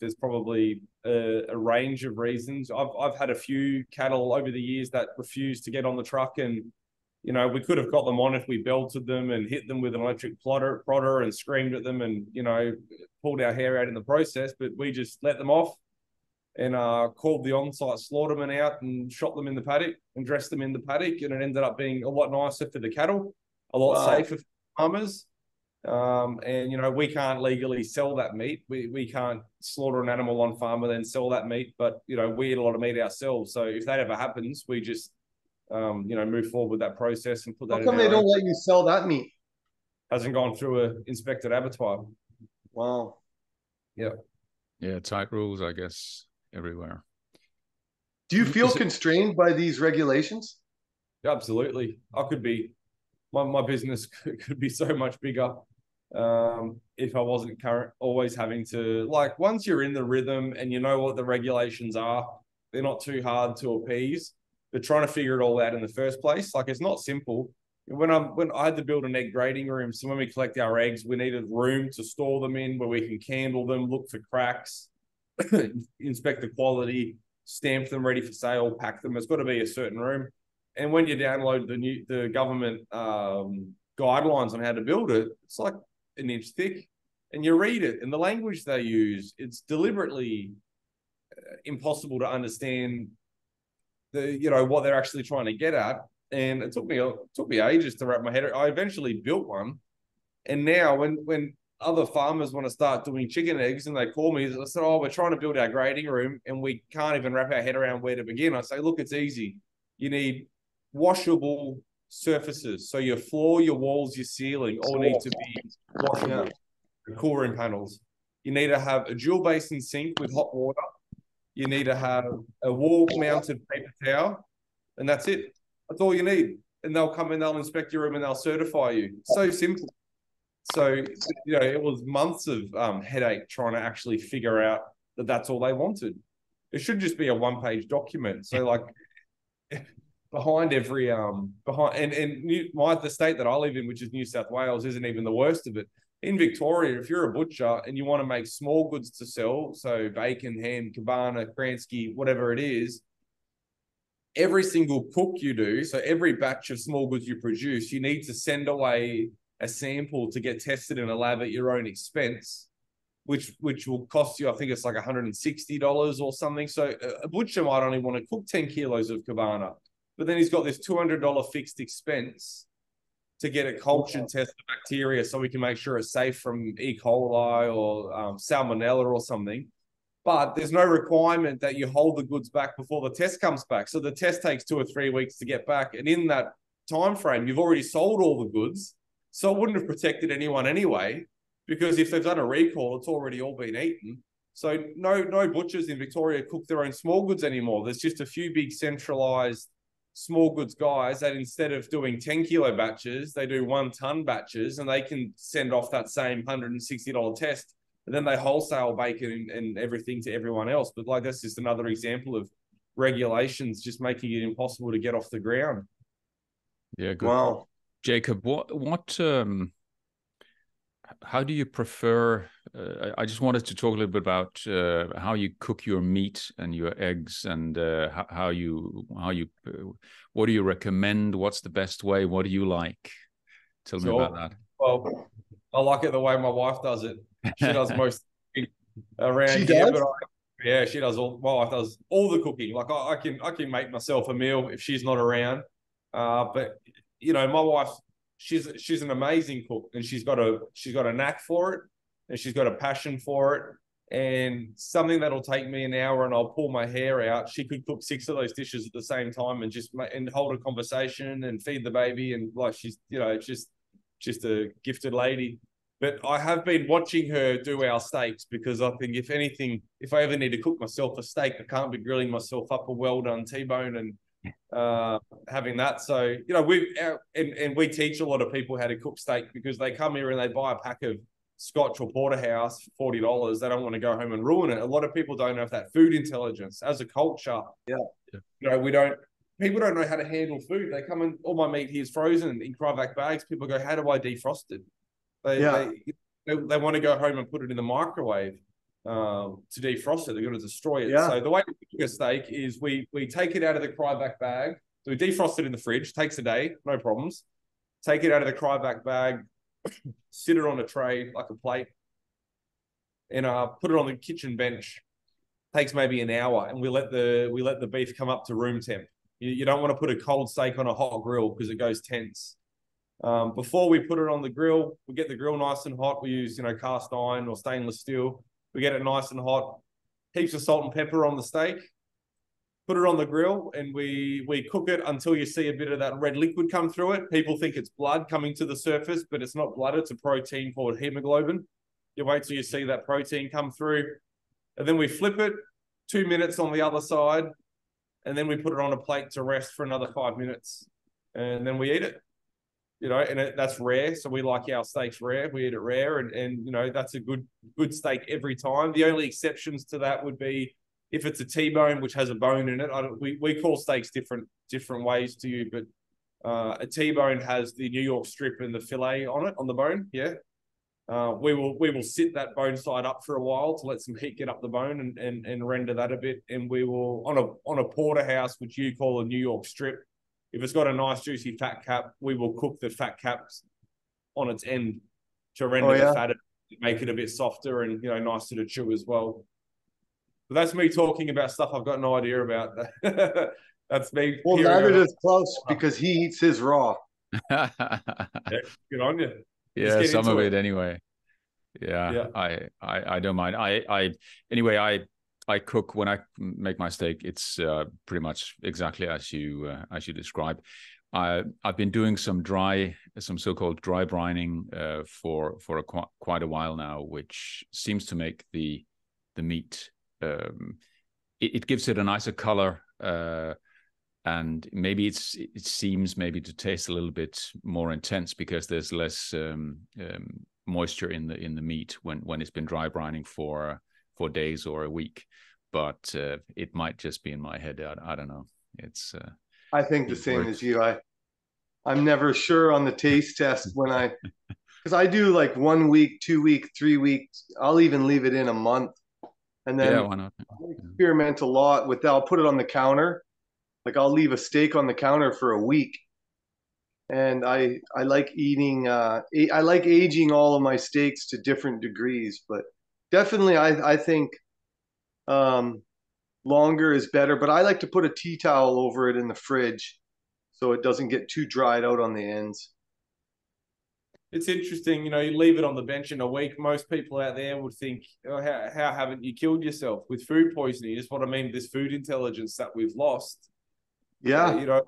a range of reasons. I've had a few cattle over the years that refuse to get on the truck, and we could have got them on if we belted them and hit them with an electric prodder and screamed at them and pulled our hair out in the process. But we just let them off and called the on-site slaughterman out and shot them in the paddock and dressed them in the paddock, and it ended up being a lot nicer for the cattle. A lot safer for farmers. And, we can't legally sell that meat. We can't slaughter an animal on farm and then sell that meat. But, we eat a lot of meat ourselves. So if that ever happens, we just, move forward with that process and put that in. How come they don't let you sell that meat? Hasn't gone through an inspected abattoir. Wow. Yeah. Yeah, tight rules, I guess, everywhere. Do you feel constrained by these regulations? Absolutely. I could be... My business could be so much bigger if I wasn't always having to, like, once you're in the rhythm and you know what the regulations are, they're not too hard to appease. But trying to figure it all out in the first place, like, it's not simple. When I had to build an egg grading room, so when we collect our eggs, we needed room to store them in where we can candle them, look for cracks, inspect the quality, stamp them ready for sale, pack them. It's got to be a certain room. And when you download the government guidelines on how to build it, it's like an inch thick, and you read it, and the language they use, it's deliberately impossible to understand what they're actually trying to get at. And it took me ages to wrap my head around. I eventually built one, and now when other farmers want to start doing chicken eggs and they call me, I said, "Oh, we're trying to build our grading room and we can't even wrap our head around where to begin." I say, "Look, it's easy. You need washable surfaces. So your floor, your walls, your ceiling all need to be washable. The cool room panels. You need to have a dual basin sink with hot water. You need to have a wall-mounted paper towel, and that's it. That's all you need. And they'll come in, they'll inspect your room, and they'll certify you. So simple. So, it was months of headache trying to actually figure out that that's all they wanted. It should just be a one-page document. So, like, behind every the state that I live in, which is New South Wales, isn't even the worst of it. In Victoria, if you're a butcher and you want to make small goods to sell, so bacon, ham, cabana, Kransky, whatever it is, every single cook you do, so every batch of small goods you produce, you need to send away a sample to get tested in a lab at your own expense, which will cost you, I think it's like $160 or something. So a butcher might only want to cook 10 kilos of cabana, but then he's got this $200 fixed expense to get a culture and test the bacteria so we can make sure it's safe from E. coli or salmonella or something. But there's no requirement that you hold the goods back before the test comes back. So the test takes 2 or 3 weeks to get back. And in that time frame, you've already sold all the goods. So it wouldn't have protected anyone anyway, because if they've done a recall, it's already all been eaten. So no butchers in Victoria cook their own small goods anymore. There's just a few big centralized small goods guys that instead of doing 10 kilo batches, they do 1 ton batches, and they can send off that same $160 test. And then they wholesale bacon and everything to everyone else. But like, that's just another example of regulations just making it impossible to get off the ground. Yeah, good. Wow. Jacob, how do you prefer? I just wanted to talk a little bit about how you cook your meat and your eggs, and how you what do you recommend? What's the best way? What do you like? Tell me about that. Well, I like it the way my wife does it. She does most around She here, does? but she does all. My wife does all the cooking. Like I can make myself a meal if she's not around. But you know, my wife, she's an amazing cook, and she's got a knack for it, and she's got a passion for it. And something that'll take me an hour and I'll pull my hair out, she could cook 6 of those dishes at the same time and and hold a conversation and feed the baby, and like she's, you know, just a gifted lady. But I have been watching her do our steaks, because I think if anything, if I ever need to cook myself a steak, I can't be grilling myself up a well-done T-bone and having that. So, you know, we teach a lot of people how to cook steak, because they come here and they buy a pack of Scotch or Porterhouse for $40. They don't want to go home and ruin it. A lot of people don't have that food intelligence as a culture. Yeah. You know, people don't know how to handle food. They come in, all my meat here is frozen in Cryovac bags. People go, how do I defrost it? They want to go home and put it in the microwave to defrost it. They're going to destroy it. Yeah. So the way we cook a steak is we take it out of the Cryovac bag. So we defrost it in the fridge. Takes a day, no problems. Take it out of the Cryovac bag, sit it on a tray like a plate, and put it on the kitchen bench. Takes maybe an hour, and we let the beef come up to room temp. You don't want to put a cold steak on a hot grill because it goes tense. Before we put it on the grill, we get the grill nice and hot. We use, you know, cast iron or stainless steel. We get it nice and hot. Heaps of salt and pepper on the steak. Put it on the grill, and we cook it until you see a bit of that red liquid come through it. People think it's blood coming to the surface, but it's not blood. It's a protein called hemoglobin. You wait till you see that protein come through, and then we flip it 2 minutes on the other side, and then we put it on a plate to rest for another 5 minutes, and then we eat it. You know, and that's rare. So we like our steaks rare. We eat it rare, and you know, that's a good steak every time. The only exceptions to that would be if it's a T-bone, which has a bone in it. We call steaks different ways to you, but a T-bone has the New York strip and the fillet on it, on the bone. Yeah. We will sit that bone side up for a while to let some heat get up the bone and render that a bit. And we will, on a porterhouse, which you call a New York strip, if it's got a nice juicy fat cap, we will cook the fat caps on its end to render the fat, make it a bit softer and, you know, nicer to chew as well. But that's me talking about stuff I've got no idea about. That's me. Well, neither does Klaus, because he eats his raw. Yeah, good on you. Yeah, some of it anyway. Yeah. I don't mind. I cook when I make my steak. It's pretty much exactly as you describe. I've been doing some so-called dry brining for quite a while now, which seems to make the meat. It gives it a nicer color, and maybe it seems maybe to taste a little bit more intense because there's less moisture in the meat when it's been dry brining for days or a week. But it might just be in my head. I don't know. I think the same as you. I'm never sure on the taste test because I do like 1 week, 2 week, 3 weeks. I'll even leave it in a month. And then why not? I experiment a lot with that. I'll put it on the counter. Like I'll leave a steak on the counter for a week. And I like eating, I like aging all of my steaks to different degrees, but definitely I think longer is better, but I like to put a tea towel over it in the fridge so it doesn't get too dried out on the ends. It's interesting, you know, you leave it on the bench in a week. Most people out there would think, oh, how haven't you killed yourself with food poisoning? Is what I mean. This food intelligence that we've lost. Yeah. You know,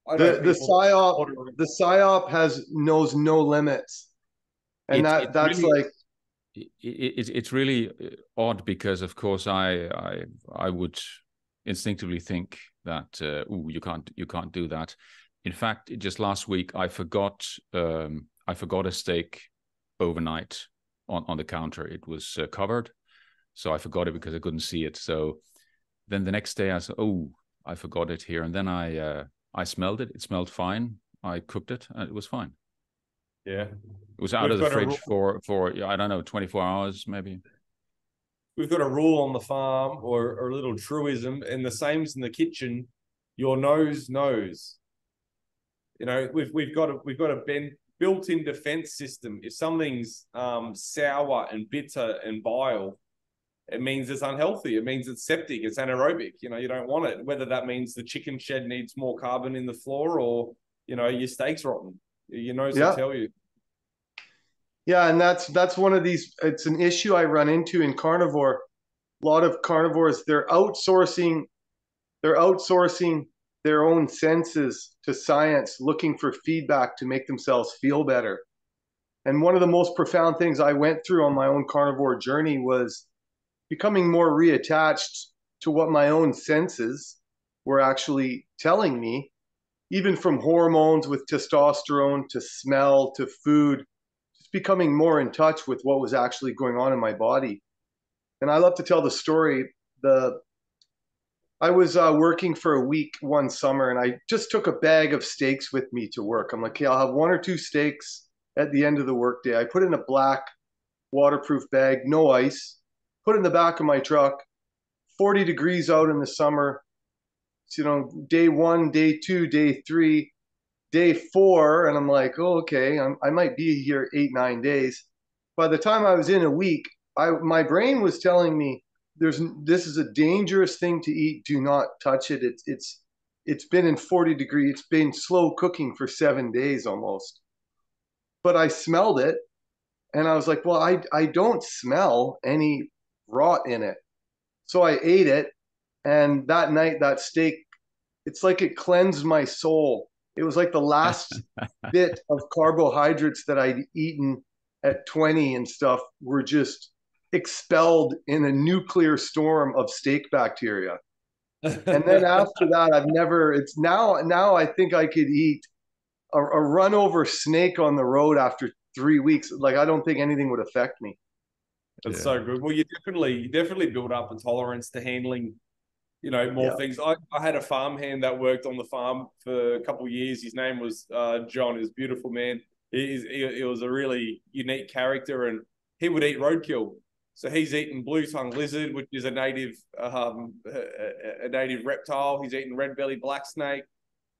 I The psyop knows no limits, and that's really, like it's really odd because, of course, I would instinctively think that you can't do that. In fact, just last week I forgot a steak overnight on the counter. It was covered, so I forgot it because I couldn't see it. So then the next day I said, "Oh, I forgot it here," and then I smelled it. It smelled fine. I cooked it, and it was fine. Yeah, it was out of the fridge for I don't know, 24 hours maybe. We've got a rule on the farm, or a little truism, and the same's in the kitchen. Your nose knows. You know, we've got a built-in defense system. If something's sour and bitter and bile, it means it's unhealthy. It means it's septic. It's anaerobic. You know, you don't want it. Whether that means the chicken shed needs more carbon in the floor, or, you know, your steak's rotten. Your nose will tell you. Yeah, and that's one of these. It's an issue I run into in carnivore. A lot of carnivores, they're outsourcing their own senses to science, looking for feedback to make themselves feel better. And one of the most profound things I went through on my own carnivore journey was becoming more reattached to what my own senses were actually telling me, even from hormones with testosterone to smell to food, just becoming more in touch with what was actually going on in my body. And I love to tell the story. I was working for a week one summer, and I just took a bag of steaks with me to work. I'm like, okay, I'll have 1 or 2 steaks at the end of the workday. I put in a black waterproof bag, no ice, put it in the back of my truck. 40 degrees out in the summer. So, you know, day 1, day 2, day 3, day 4, and I'm like, oh, okay, I might be here 8, 9 days. By the time I was in a week, my brain was telling me, this is a dangerous thing to eat. Do not touch it. It's been in 40 degrees. It's been slow cooking for 7 days almost. But I smelled it, and I was like, well, I don't smell any rot in it. So I ate it, and that night, that steak, it's like it cleansed my soul. It was like the last bit of carbohydrates that I'd eaten at 20 and stuff were just expelled in a nuclear storm of steak bacteria. And then after that, it's now I think I could eat a run over snake on the road after 3 weeks. Like, I don't think anything would affect me. That's so good. Well, you definitely build up a tolerance to handling, you know, more things. I had a farmhand that worked on the farm for a couple of years. His name was John. He was a beautiful man. He was a really unique character, and he would eat roadkill. So he's eaten blue-tongued lizard, which is a native reptile. He's eaten red-bellied black snake.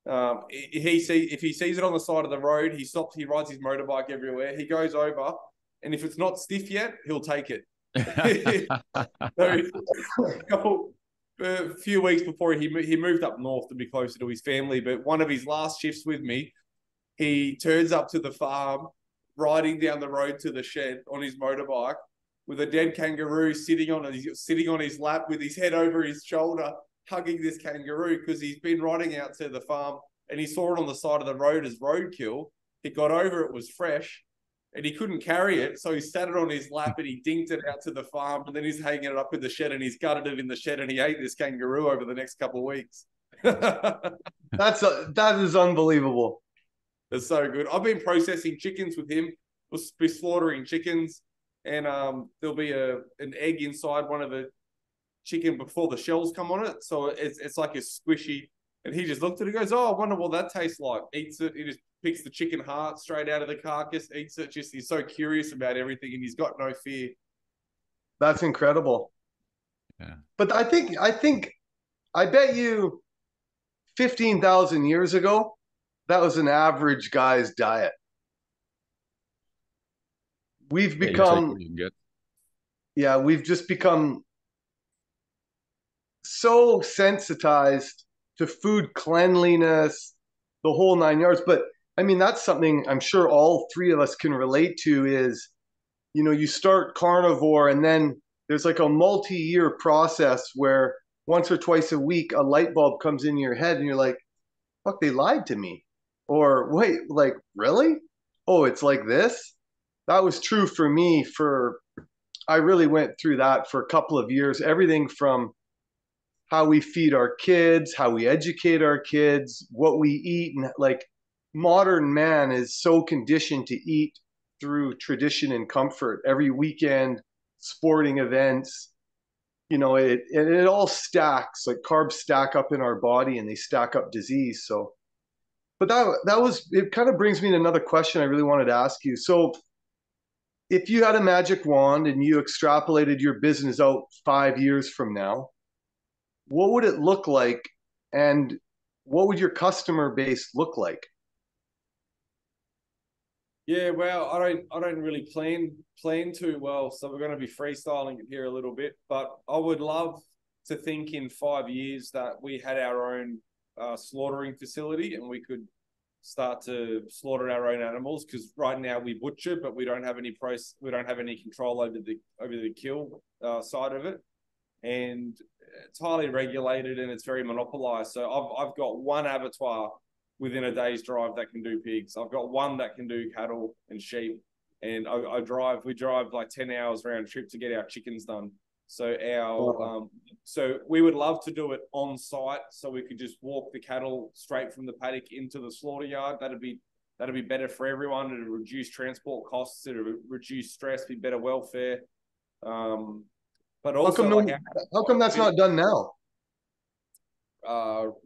If he sees it on the side of the road, he stops. He rides his motorbike everywhere. He goes over, and if it's not stiff yet, he'll take it. So, a few weeks before he moved up north to be closer to his family, but one of his last shifts with me, he turns up to the farm, riding down the road to the shed on his motorbike, with a dead kangaroo sitting on his lap with his head over his shoulder, hugging this kangaroo, because he's been riding out to the farm and he saw it on the side of the road as roadkill. He got over, it was fresh, and he couldn't carry it, so he sat it on his lap and he dinked it out to the farm, and then he's hanging it up in the shed, and he's gutted it in the shed, and he ate this kangaroo over the next couple of weeks. That is unbelievable. That's so good. I've been processing chickens with him. We'll be slaughtering chickens, and there'll be an egg inside one of the chicken before the shells come on it, so it's like a squishy. And he just looked at it and goes, oh, I wonder what that tastes like. Eats it. He just picks the chicken heart straight out of the carcass, eats it. Just, he's so curious about everything, and he's got no fear. That's incredible. Yeah. But I bet you 15,000 years ago, that was an average guy's diet. We've become, we've just become so sensitized to food cleanliness, the whole 9 yards. But I mean, that's something I'm sure all three of us can relate to is, you start carnivore and then there's like a multi-year process where once or twice a week a light bulb comes in your head and you're like, fuck, they lied to me. Or wait, like, really? Oh, it's like this? That was true for me I really went through that for a couple of years. Everything from how we feed our kids, how we educate our kids, what we eat, and like modern man is so conditioned to eat through tradition and comfort. Every weekend, sporting events, it all stacks. Like carbs stack up in our body and they stack up disease. So, but that was it. Kind of brings me to another question I really wanted to ask you. So, if you had a magic wand and you extrapolated your business out 5 years from now, what would it look like, and what would your customer base look like? Yeah, well, I don't really plan too well, so we're going to be freestyling it here a little bit. But I would love to think in 5 years that we had our own slaughtering facility and we could start to slaughter our own animals. Because right now we butcher, but we don't have any we don't have any control over the kill side of it, and it's highly regulated and it's very monopolized. So I've got one abattoir within a day's drive that can do pigs. I've got one that can do cattle and sheep. And we drive like 10 hours round trip to get our chickens done. So so we would love to do it on site, so we could just walk the cattle straight from the paddock into the slaughter yard. That'd be better for everyone. It'd reduce transport costs. It'd reduce stress, be better welfare. But also, how come that's not done now?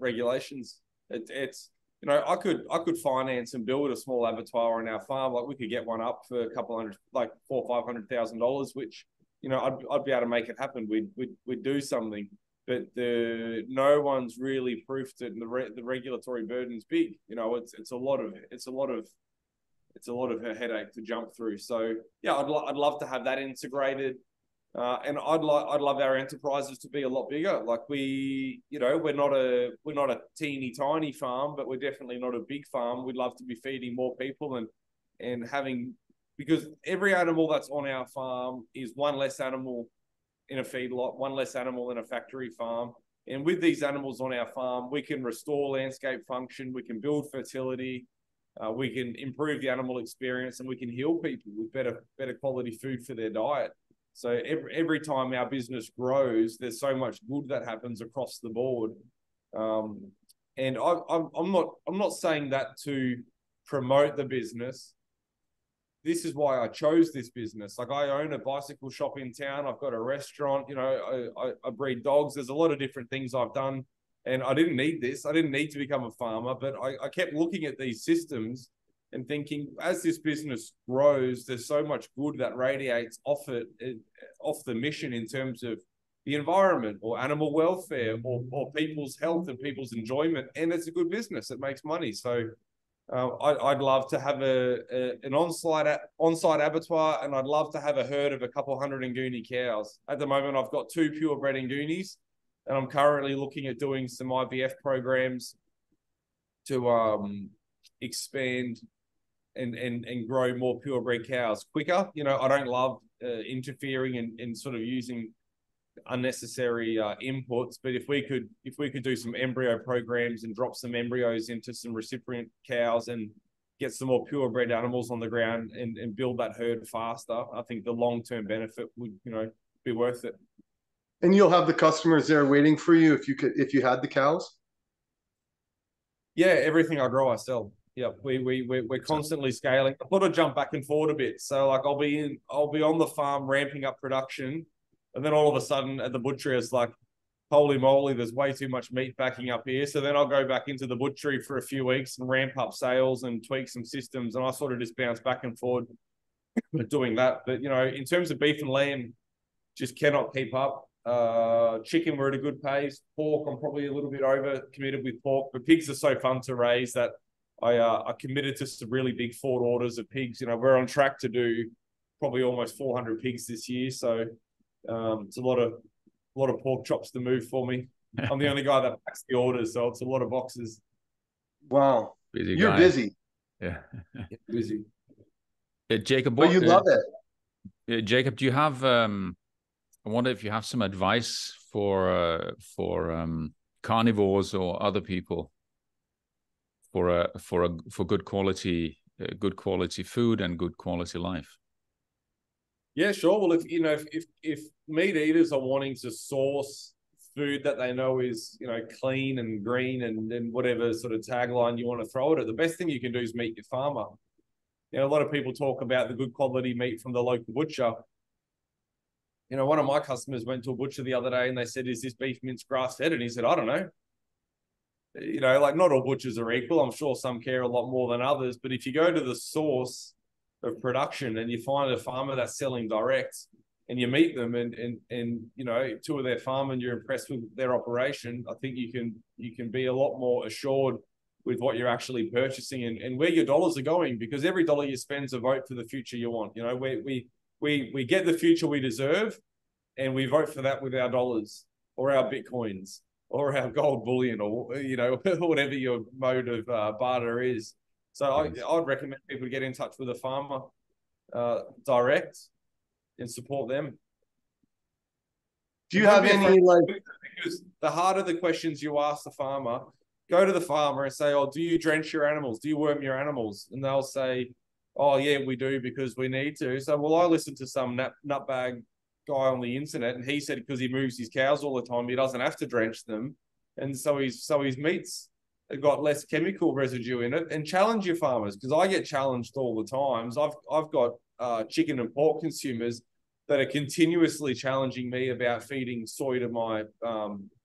Regulations. It's I could finance and build a small abattoir on our farm. Like we could get one up for a couple hundred, like $400,000-$500,000, which I'd be able to make it happen. We'd do something, but no one's really proofed it, and the regulatory burden's big. It's a lot of a headache to jump through. So yeah, I'd love to have that integrated. And I'd love our enterprises to be a lot bigger. Like we're not a teeny tiny farm, but we're definitely not a big farm. We'd love to be feeding more people and having, because every animal that's on our farm is one less animal in a feedlot, one less animal in a factory farm. And with these animals on our farm, we can restore landscape function, we can build fertility, we can improve the animal experience, and we can heal people with better quality food for their diet. So every time our business grows, there's so much good that happens across the board. And I'm not saying that to promote the business. This is why I chose this business. Like I own a bicycle shop in town. I've got a restaurant. I breed dogs. There's a lot of different things I've done, and I didn't need this. I didn't need to become a farmer, but I kept looking at these systems and thinking, as this business grows, there's so much good that radiates off the mission in terms of the environment or animal welfare or people's health and people's enjoyment. And it's a good business. It makes money. So I'd love to have an on-site abattoir, and I'd love to have a herd of a couple hundred Nguni cows. At the moment, I've got 2 purebred Ngunis, and I'm currently looking at doing some IVF programs to expand and grow more purebred cows quicker. I don't love interfering and sort of using unnecessary inputs, but if we could do some embryo programs and drop some embryos into some recipient cows and get some more purebred animals on the ground and build that herd faster, I think the long-term benefit would be worth it. And you'll have the customers there waiting for you if you had the cows? Yeah, everything I grow I sell. Yeah, we're constantly scaling. I thought I'd jump back and forward a bit. So like I'll be on the farm ramping up production, and then all of a sudden at the butchery it's like, holy moly, there's way too much meat backing up here. So then I'll go back into the butchery for a few weeks and ramp up sales and tweak some systems, and I sort of just bounce back and forward doing that. But in terms of beef and lamb, just cannot keep up. Chicken, we're at a good pace. Pork, I'm probably a little bit over committed with pork, but pigs are so fun to raise that I committed to some really big forward orders of pigs. We're on track to do probably almost 400 pigs this year. So it's a lot of pork chops to move for me. I'm the only guy that packs the orders, so it's a lot of boxes. Wow, Busy you're guy. busy. Yeah. Busy. Jacob, But what you love it. Jacob, do you have I wonder if you have some advice for carnivores or other people for good quality food and good quality life. Yeah, sure. Well, if meat eaters are wanting to source food that they know is, clean and green and whatever sort of tagline you want to throw at it, the best thing you can do is meet your farmer. A lot of people talk about the good quality meat from the local butcher. One of my customers went to a butcher the other day and they said, "Is this beef minced grass fed?" And he said, "I don't know." Like, not all butchers are equal. I'm sure some care a lot more than others. But if you go to the source of production and you find a farmer that's selling direct and you meet them and tour their farm and you're impressed with their operation, I think you can be a lot more assured with what you're actually purchasing and where your dollars are going, because every dollar you spend is a vote for the future you want. We get the future we deserve, and we vote for that with our dollars or our Bitcoins or our gold bullion, or whatever your mode of barter is. So I'd recommend people get in touch with a farmer direct and support them. Do you have any because the harder the questions you ask the farmer, go to the farmer and say, "Oh, do you drench your animals? Do you worm your animals?" And they'll say, "Oh, yeah, we do because we need to." So, well, I listened to some nutbag guy on the internet, and he said because he moves his cows all the time, he doesn't have to drench them, and so his meats have got less chemical residue in it. And challenge your farmers, because I get challenged all the times. I've got chicken and pork consumers that are continuously challenging me about feeding soy to my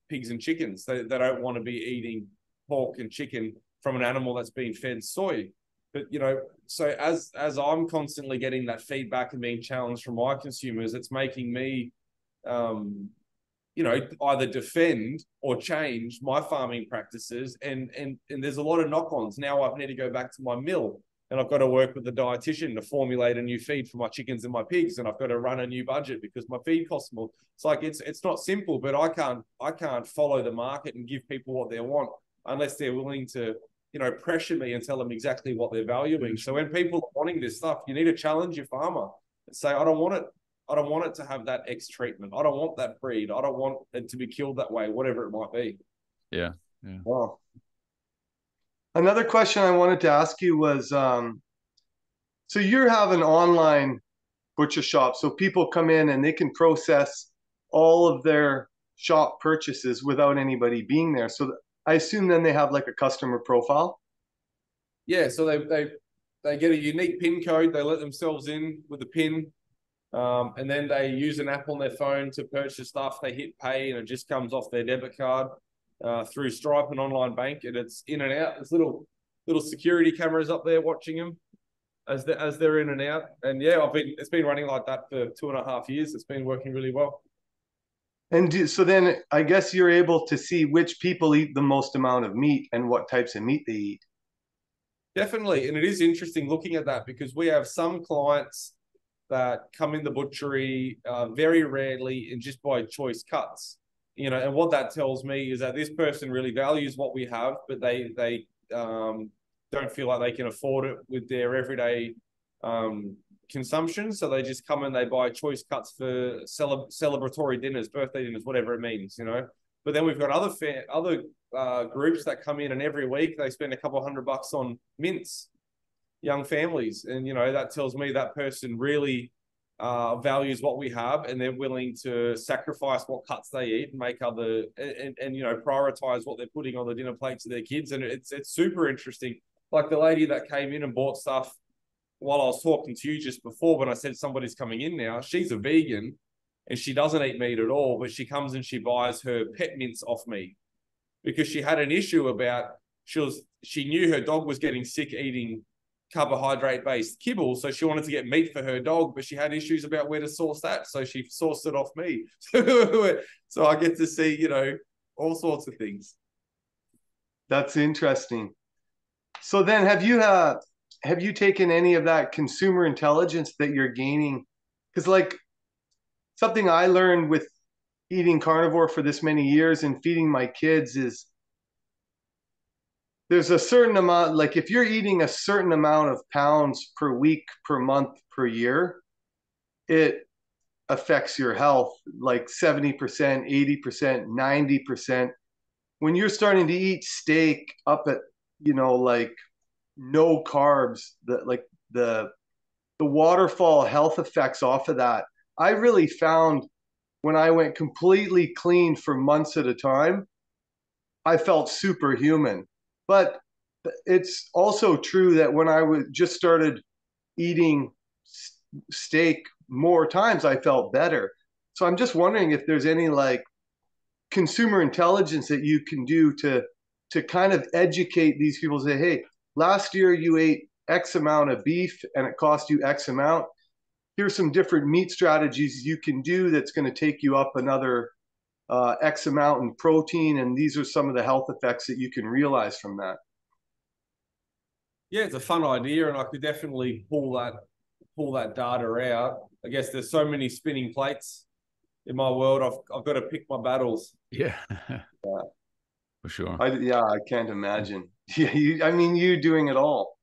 pigs and chickens. They don't want to be eating pork and chicken from an animal that's been fed soy. But, so as I'm constantly getting that feedback and being challenged from my consumers, it's making me, either defend or change my farming practices. And there's a lot of knock-ons. Now I need to go back to my mill and I've got to work with the dietitian to formulate a new feed for my chickens and my pigs. And I've got to run a new budget because my feed costs more. It's like, it's not simple, but I can't follow the market and give people what they want unless they're willing to, pressure me and tell them exactly what they're valuing. So when people are wanting this stuff, you need to challenge your farmer and say, I don't want it to have that X treatment. I don't want that breed. I don't want it to be killed that way, whatever it might be. Yeah. Wow. Another question I wanted to ask you was, so you have an online butcher shop, so people come in and they can process all of their shop purchases without anybody being there. So I assume then they have like a customer profile. Yeah, so they get a unique PIN code. They let themselves in with a PIN, and then they use an app on their phone to purchase stuff. They hit pay, and it just comes off their debit card through Stripe and online bank, and it's in and out. There's little security cameras up there watching them as they're in and out. And yeah, it's been running like that for 2.5 years. It's been working really well. And so then I guess you're able to see which people eat the most amount of meat and what types of meat they eat. Definitely. And it is interesting looking at that, because we have some clients that come in the butchery very rarely and just by choice cuts. And what that tells me is that this person really values what we have, but they don't feel like they can afford it with their everyday consumption. So they just come and they buy choice cuts for celebratory dinners, birthday dinners, whatever it means, But then we've got other groups that come in, and every week they spend a couple $100 on mince, young families. And, that tells me that person really values what we have, and they're willing to sacrifice what cuts they eat and make other, and prioritize what they're putting on the dinner plates of their kids. And it's super interesting. Like the lady that came in and bought stuff while I was talking to you just before, when I said somebody's coming in now, she's a vegan and she doesn't eat meat at all, but she comes and she buys her pet mince off me because she had an issue about, she knew her dog was getting sick eating carbohydrate-based kibble, so she wanted to get meat for her dog, but she had issues about where to source that, so she sourced it off me. So I get to see, all sorts of things. That's interesting. So then have you taken any of that consumer intelligence that you're gaining? Because like something I learned with eating carnivore for this many years and feeding my kids is there's a certain amount, like if you're eating a certain amount of pounds per week, per month, per year, it affects your health like 70%, 80%, 90%. When you're starting to eat steak up at, like no carbs, the waterfall health effects off of that, I really found when I went completely clean for months at a time, I felt superhuman. But it's also true that when I was just started eating steak more times, I felt better. So I'm just wondering if there's any like consumer intelligence that you can do to kind of educate these people. Say, hey, last year you ate X amount of beef and it cost you X amount. Here's some different meat strategies you can do that's going to take you up another X amount in protein, and these are some of the health effects that you can realize from that. Yeah, it's a fun idea, and I could definitely pull that data out. I guess there's so many spinning plates in my world. I've got to pick my battles. Yeah, for sure. I can't imagine. Yeah, you doing it all.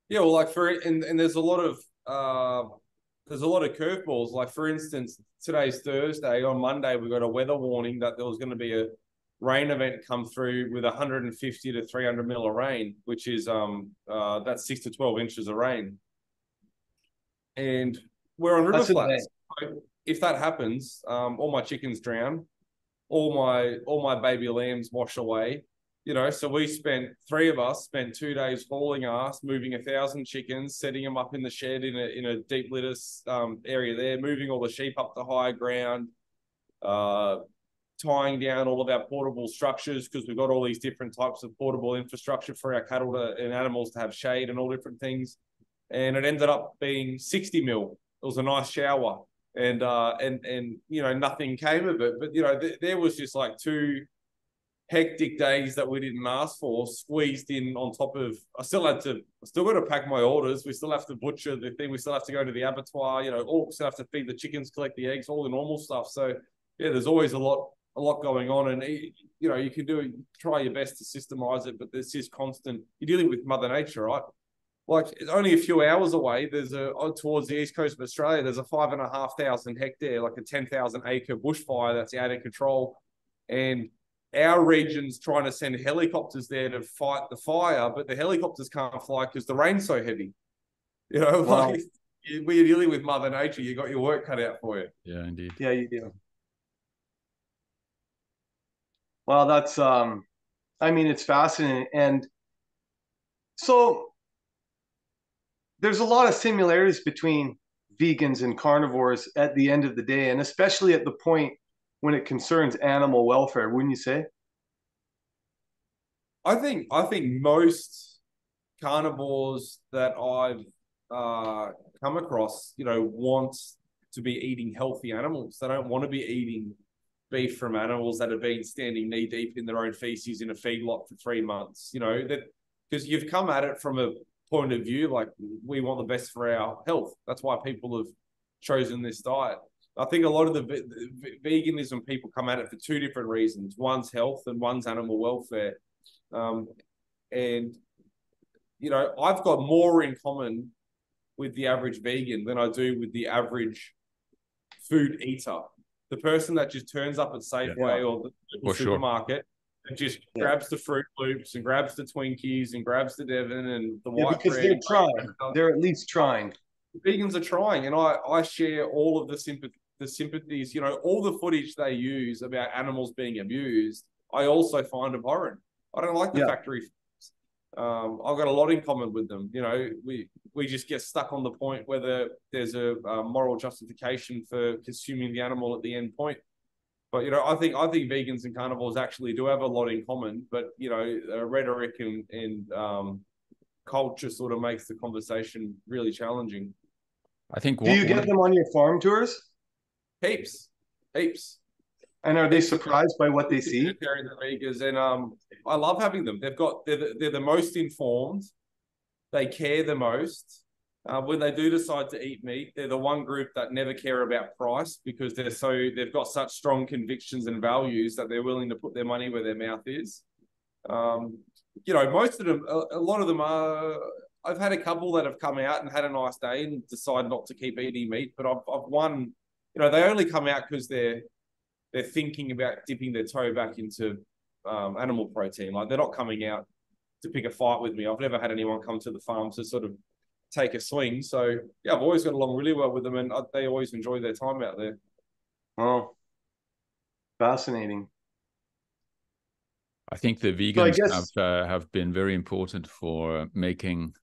Yeah, well, like and there's a lot of curveballs. Like for instance, today's Thursday. On Monday, we got a weather warning that there was going to be a rain event come through with 150 to 300 mil of rain, which is that's 6 to 12 inches of rain. And we're on river flats. So if that happens, all my chickens drown, all my baby lambs wash away. So three of us spent 2 days hauling ass, moving 1,000 chickens, setting them up in the shed in a deep litter area there, moving all the sheep up to higher ground, tying down all of our portable structures because we've got all these different types of portable infrastructure for our cattle and animals to have shade and all different things. And it ended up being 60 mil. It was a nice shower, and nothing came of it. But there was just like 2 hectic days that we didn't ask for, squeezed in on top of. I still got to pack my orders. We still have to butcher the thing. We still have to go to the abattoir. We still have to feed the chickens, collect the eggs, all the normal stuff. So yeah, there's always a lot going on, and you can try your best to systemize it, but there's just constant. You're dealing with Mother Nature, right? Like it's only a few hours away. There's towards the east coast of Australia. There's a 5,500 hectare, like a 10,000 acre bushfire that's out of control, and our region's trying to send helicopters there to fight the fire, but the helicopters can't fly because the rain's so heavy. Wow. Like when you're dealing with Mother Nature, you got your work cut out for you. Yeah, indeed. Yeah, you do. Well, that's it's fascinating. And so there's a lot of similarities between vegans and carnivores at the end of the day, and especially at the point when it concerns animal welfare, wouldn't you say? I think most carnivores that I've come across, want to be eating healthy animals. They don't want to be eating beef from animals that have been standing knee deep in their own feces in a feedlot for 3 months. That because you've come at it from a point of view like we want the best for our health. That's why people have chosen this diet. I think a lot of the veganism people come at it for 2 different reasons. One's health and one's animal welfare. And I've got more in common with the average vegan than I do with the average food eater. The person that just turns up at Safeway or the supermarket and just grabs the Fruit Loops and grabs the Twinkies and grabs the Devon and the white because bread. They're trying. They're at least trying. Vegans are trying, and I share all of the sympathies. All the footage they use about animals being abused, I also find abhorrent. I don't like the factory. I've got a lot in common with them. We just get stuck on the point whether there's a moral justification for consuming the animal at the end point. But I think vegans and carnivores actually do have a lot in common. But rhetoric and culture sort of makes the conversation really challenging. I think. Do you get them on your farm tours? Heaps. And are they surprised by what they see? And I love having them. They're the most informed. They care the most. When they do decide to eat meat, they're the one group that never care about price because they've got such strong convictions and values that they're willing to put their money where their mouth is. You know, most of them, a lot of them are. I've had a couple that have come out and had a nice day and decide not to keep eating meat, but I've won. You know, they only come out because they're thinking about dipping their toe back into animal protein. Like, they're not coming out to pick a fight with me. I've never had anyone come to the farm to sort of take a swing. So yeah, I've always got along really well with them, and they always enjoy their time out there. Oh, fascinating. I think the vegans have been very important for making,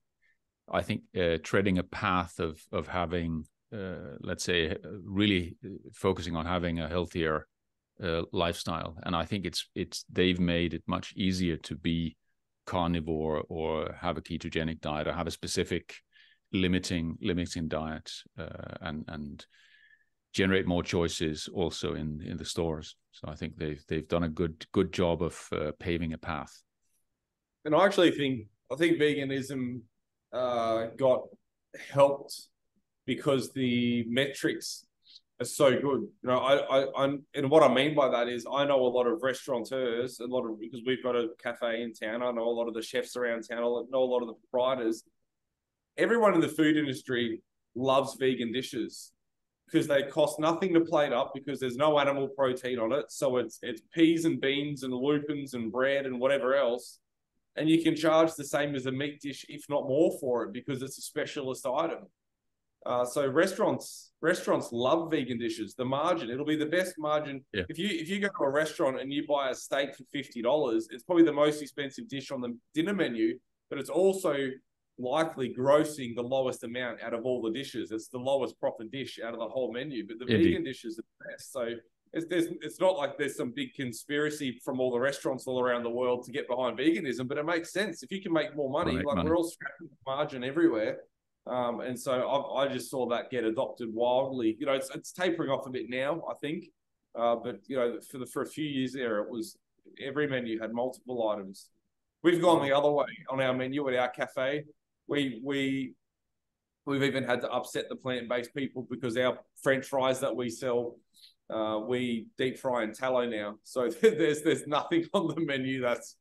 I think, treading a path of having, let's say, really focusing on having a healthier lifestyle. And I think they've made it much easier to be carnivore or have a ketogenic diet or have a specific limiting diet, and generate more choices also in the stores. So I think they've done a good job of paving a path. And I think veganism got helped because the metrics are so good. You know, and what I mean by that is, I know a lot of restaurateurs, because we've got a cafe in town. I know a lot of the chefs around town. I know a lot of the proprietors. Everyone in the food industry loves vegan dishes because they cost nothing to plate up, because there's no animal protein on it. So it's peas and beans and lupins and bread and whatever else. And you can charge the same as a meat dish, if not more, for it, because it's a specialist item. So restaurants love vegan dishes. The margin, it'll be the best margin. Yeah. If you go to a restaurant and you buy a steak for $50, it's probably the most expensive dish on the dinner menu, but it's also likely grossing the lowest amount out of all the dishes. It's the lowest profit dish out of the whole menu, but the vegan dishes are the best. So it's not like there's some big conspiracy from all the restaurants all around the world to get behind veganism, but it makes sense. If you can make more money, we're all scrapping the margin everywhere. And so I just saw that get adopted wildly. You know, it's tapering off a bit now, I think. But you know, for a few years there, it was every menu had multiple items. We've gone the other way on our menu at our cafe. We've even had to upset the plant-based people, because our French fries that we sell, we deep fry in tallow now. So there's nothing on the menu that's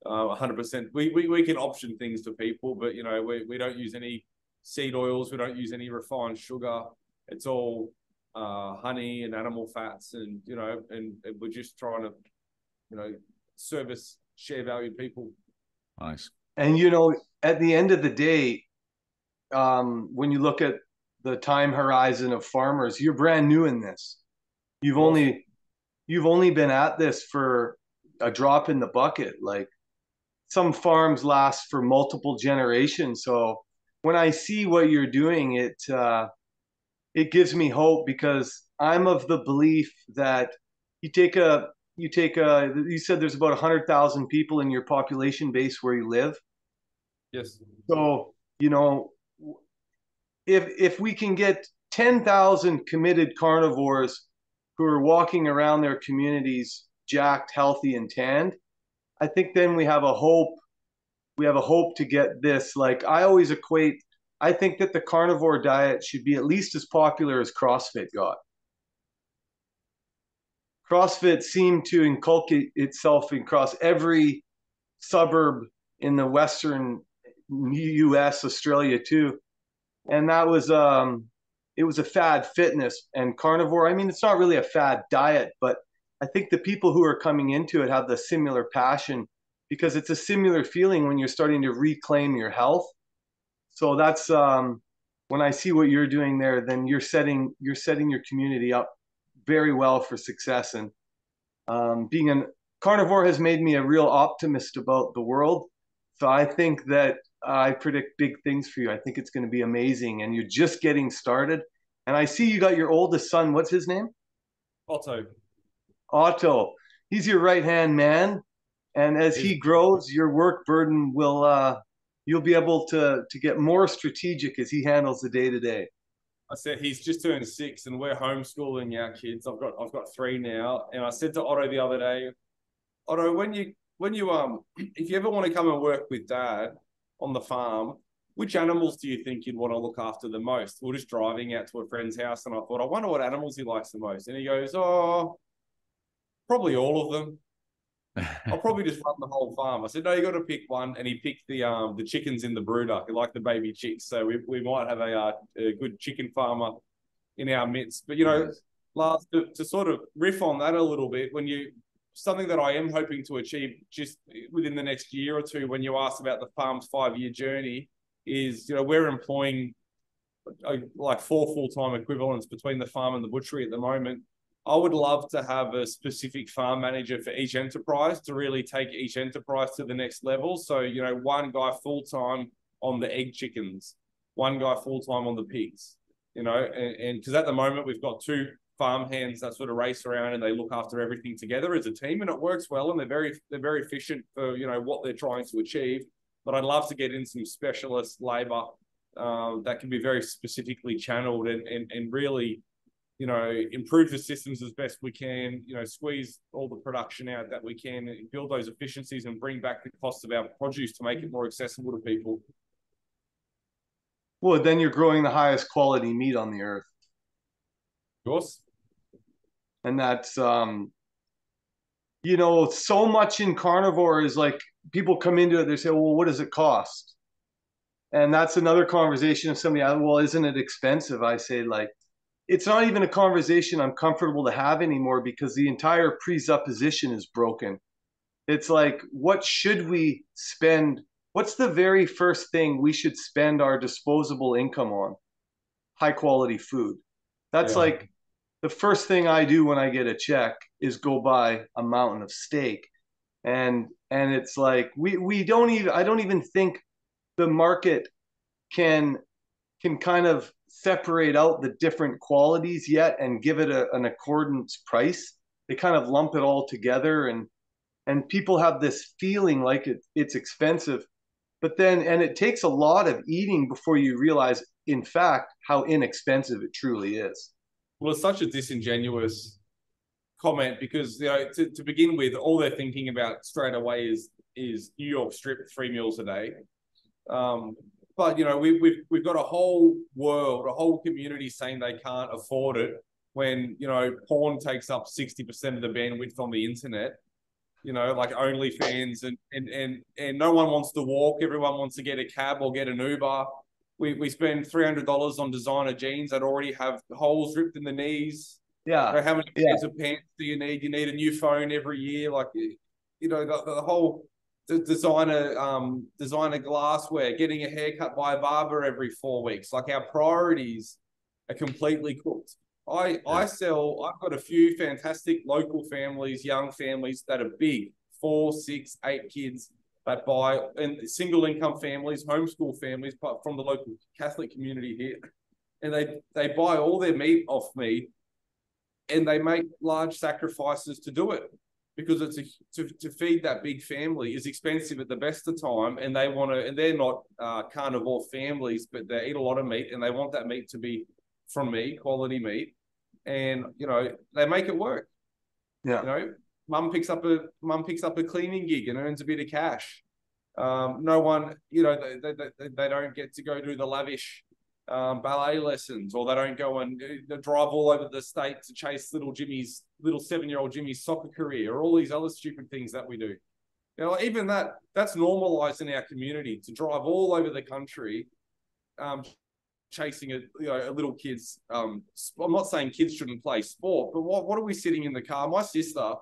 100%. We can option things for people, but you know, we don't use any seed oils. We don't use any refined sugar. It's all honey and animal fats, and you know, and we're just trying to, you know, service share value people. Nice. And you know, at the end of the day, when you look at the time horizon of farmers, you're brand new in this. You've only been at this for a drop in the bucket. Like, some farms last for multiple generations. So when I see what you're doing, it gives me hope, because I'm of the belief that you said there's about 100,000 people in your population base where you live. Yes. So, you know, if we can get 10,000 committed carnivores who are walking around their communities jacked, healthy, and tanned, I think then we have a hope. We have a hope to get this. Like, I think that the carnivore diet should be at least as popular as CrossFit got. CrossFit seemed to inculcate itself across every suburb in the Western US, Australia too. And that was, it was a fad fitness, and carnivore. I mean, it's not really a fad diet, but I think the people who are coming into it have the similar passion, because it's a similar feeling when you're starting to reclaim your health. So that's, when I see what you're doing there, then you're setting your community up very well for success. And being a carnivore has made me a real optimist about the world. So I think that I predict big things for you. I think it's going to be amazing, and you're just getting started. And I see you got your oldest son. What's his name? Otto. Otto. He's your right-hand man. And as he grows, your work burden will, you'll be able to get more strategic as he handles the day-to-day. I said he's just turned 6, and we're homeschooling our kids. I've got 3 now, and I said to Otto the other day, Otto, when you if you ever want to come and work with Dad on the farm, which animals do you think you'd want to look after the most? We're just driving out to a friend's house, and I thought, I wonder what animals he likes the most. And he goes, oh, probably all of them. I'll probably just run the whole farm. I said, no, you got to pick one. And he picked the chickens in the brooder, like the baby chicks. So we might have a good chicken farmer in our midst. But, you know, Lars, to sort of riff on that a little bit, something that I am hoping to achieve just within the next year or two, when you asked about the farm's 5-year journey, is, you know, we're employing like 4 full-time equivalents between the farm and the butchery at the moment. I would love to have a specific farm manager for each enterprise to really take each enterprise to the next level. So, you know, one guy full-time on the egg chickens, one guy full-time on the pigs, you know, and because at the moment we've got 2 farm hands that sort of race around and they look after everything together as a team, and it works well, and they're very efficient for, you know, what they're trying to achieve. But I'd love to get in some specialist labor that can be very specifically channeled and really, you know, improve the systems as best we can, you know, squeeze all the production out that we can, and build those efficiencies and bring back the cost of our produce to make it more accessible to people. Well, then you're growing the highest quality meat on the earth. Of course. And that's, you know, so much in carnivore is like, people come into it, they say, well, what does it cost? And that's another conversation. If somebody, well, isn't it expensive? I say, like, it's not even a conversation I'm comfortable to have anymore, because the entire presupposition is broken. It's like, what should we spend? What's the very first thing we should spend our disposable income on? High quality food. That's like the first thing I do when I get a check is go buy a mountain of steak. And it's like, we don't even, I don't even think the market can kind of separate out the different qualities yet and give it an accordance price. They kind of lump it all together, and people have this feeling like it's expensive. But then, and it takes a lot of eating before you realize, in fact, how inexpensive it truly is. Well, it's such a disingenuous comment, because, you know, to begin with, all they're thinking about straight away is New York strip 3 meals a day. But, you know, we've got a whole world, a whole community saying they can't afford it, when, you know, porn takes up 60% of the bandwidth on the internet. You know, like OnlyFans, and no one wants to walk. Everyone wants to get a cab or get an Uber. We spend $300 on designer jeans that already have holes ripped in the knees. Yeah. You know, how many pairs of pants do you need? You need a new phone every year. Like, you know, the whole designer glassware, getting a haircut by a barber every 4 weeks. Like, our priorities are completely cooked. I've got a few fantastic local families, young families that are big, 4, 6, 8 kids, that buy, and single income families, homeschool families, but from the local Catholic community here. And they buy all their meat off me, and they make large sacrifices to do it, because it's to feed that big family is expensive at the best of time, and they want to, and they're not carnivore families, but they eat a lot of meat, and they want that meat to be from me, quality meat. And, you know, they make it work. Yeah. You know, mum picks up a cleaning gig and earns a bit of cash. No one, you know, they don't get to go do the lavish ballet lessons, or they don't go and drive all over the state to chase little 7-year-old Jimmy's soccer career, or all these other stupid things that we do. You know, even that's normalized in our community, to drive all over the country, chasing a little kid's. I'm not saying kids shouldn't play sport, but what are we sitting in the car? My sister,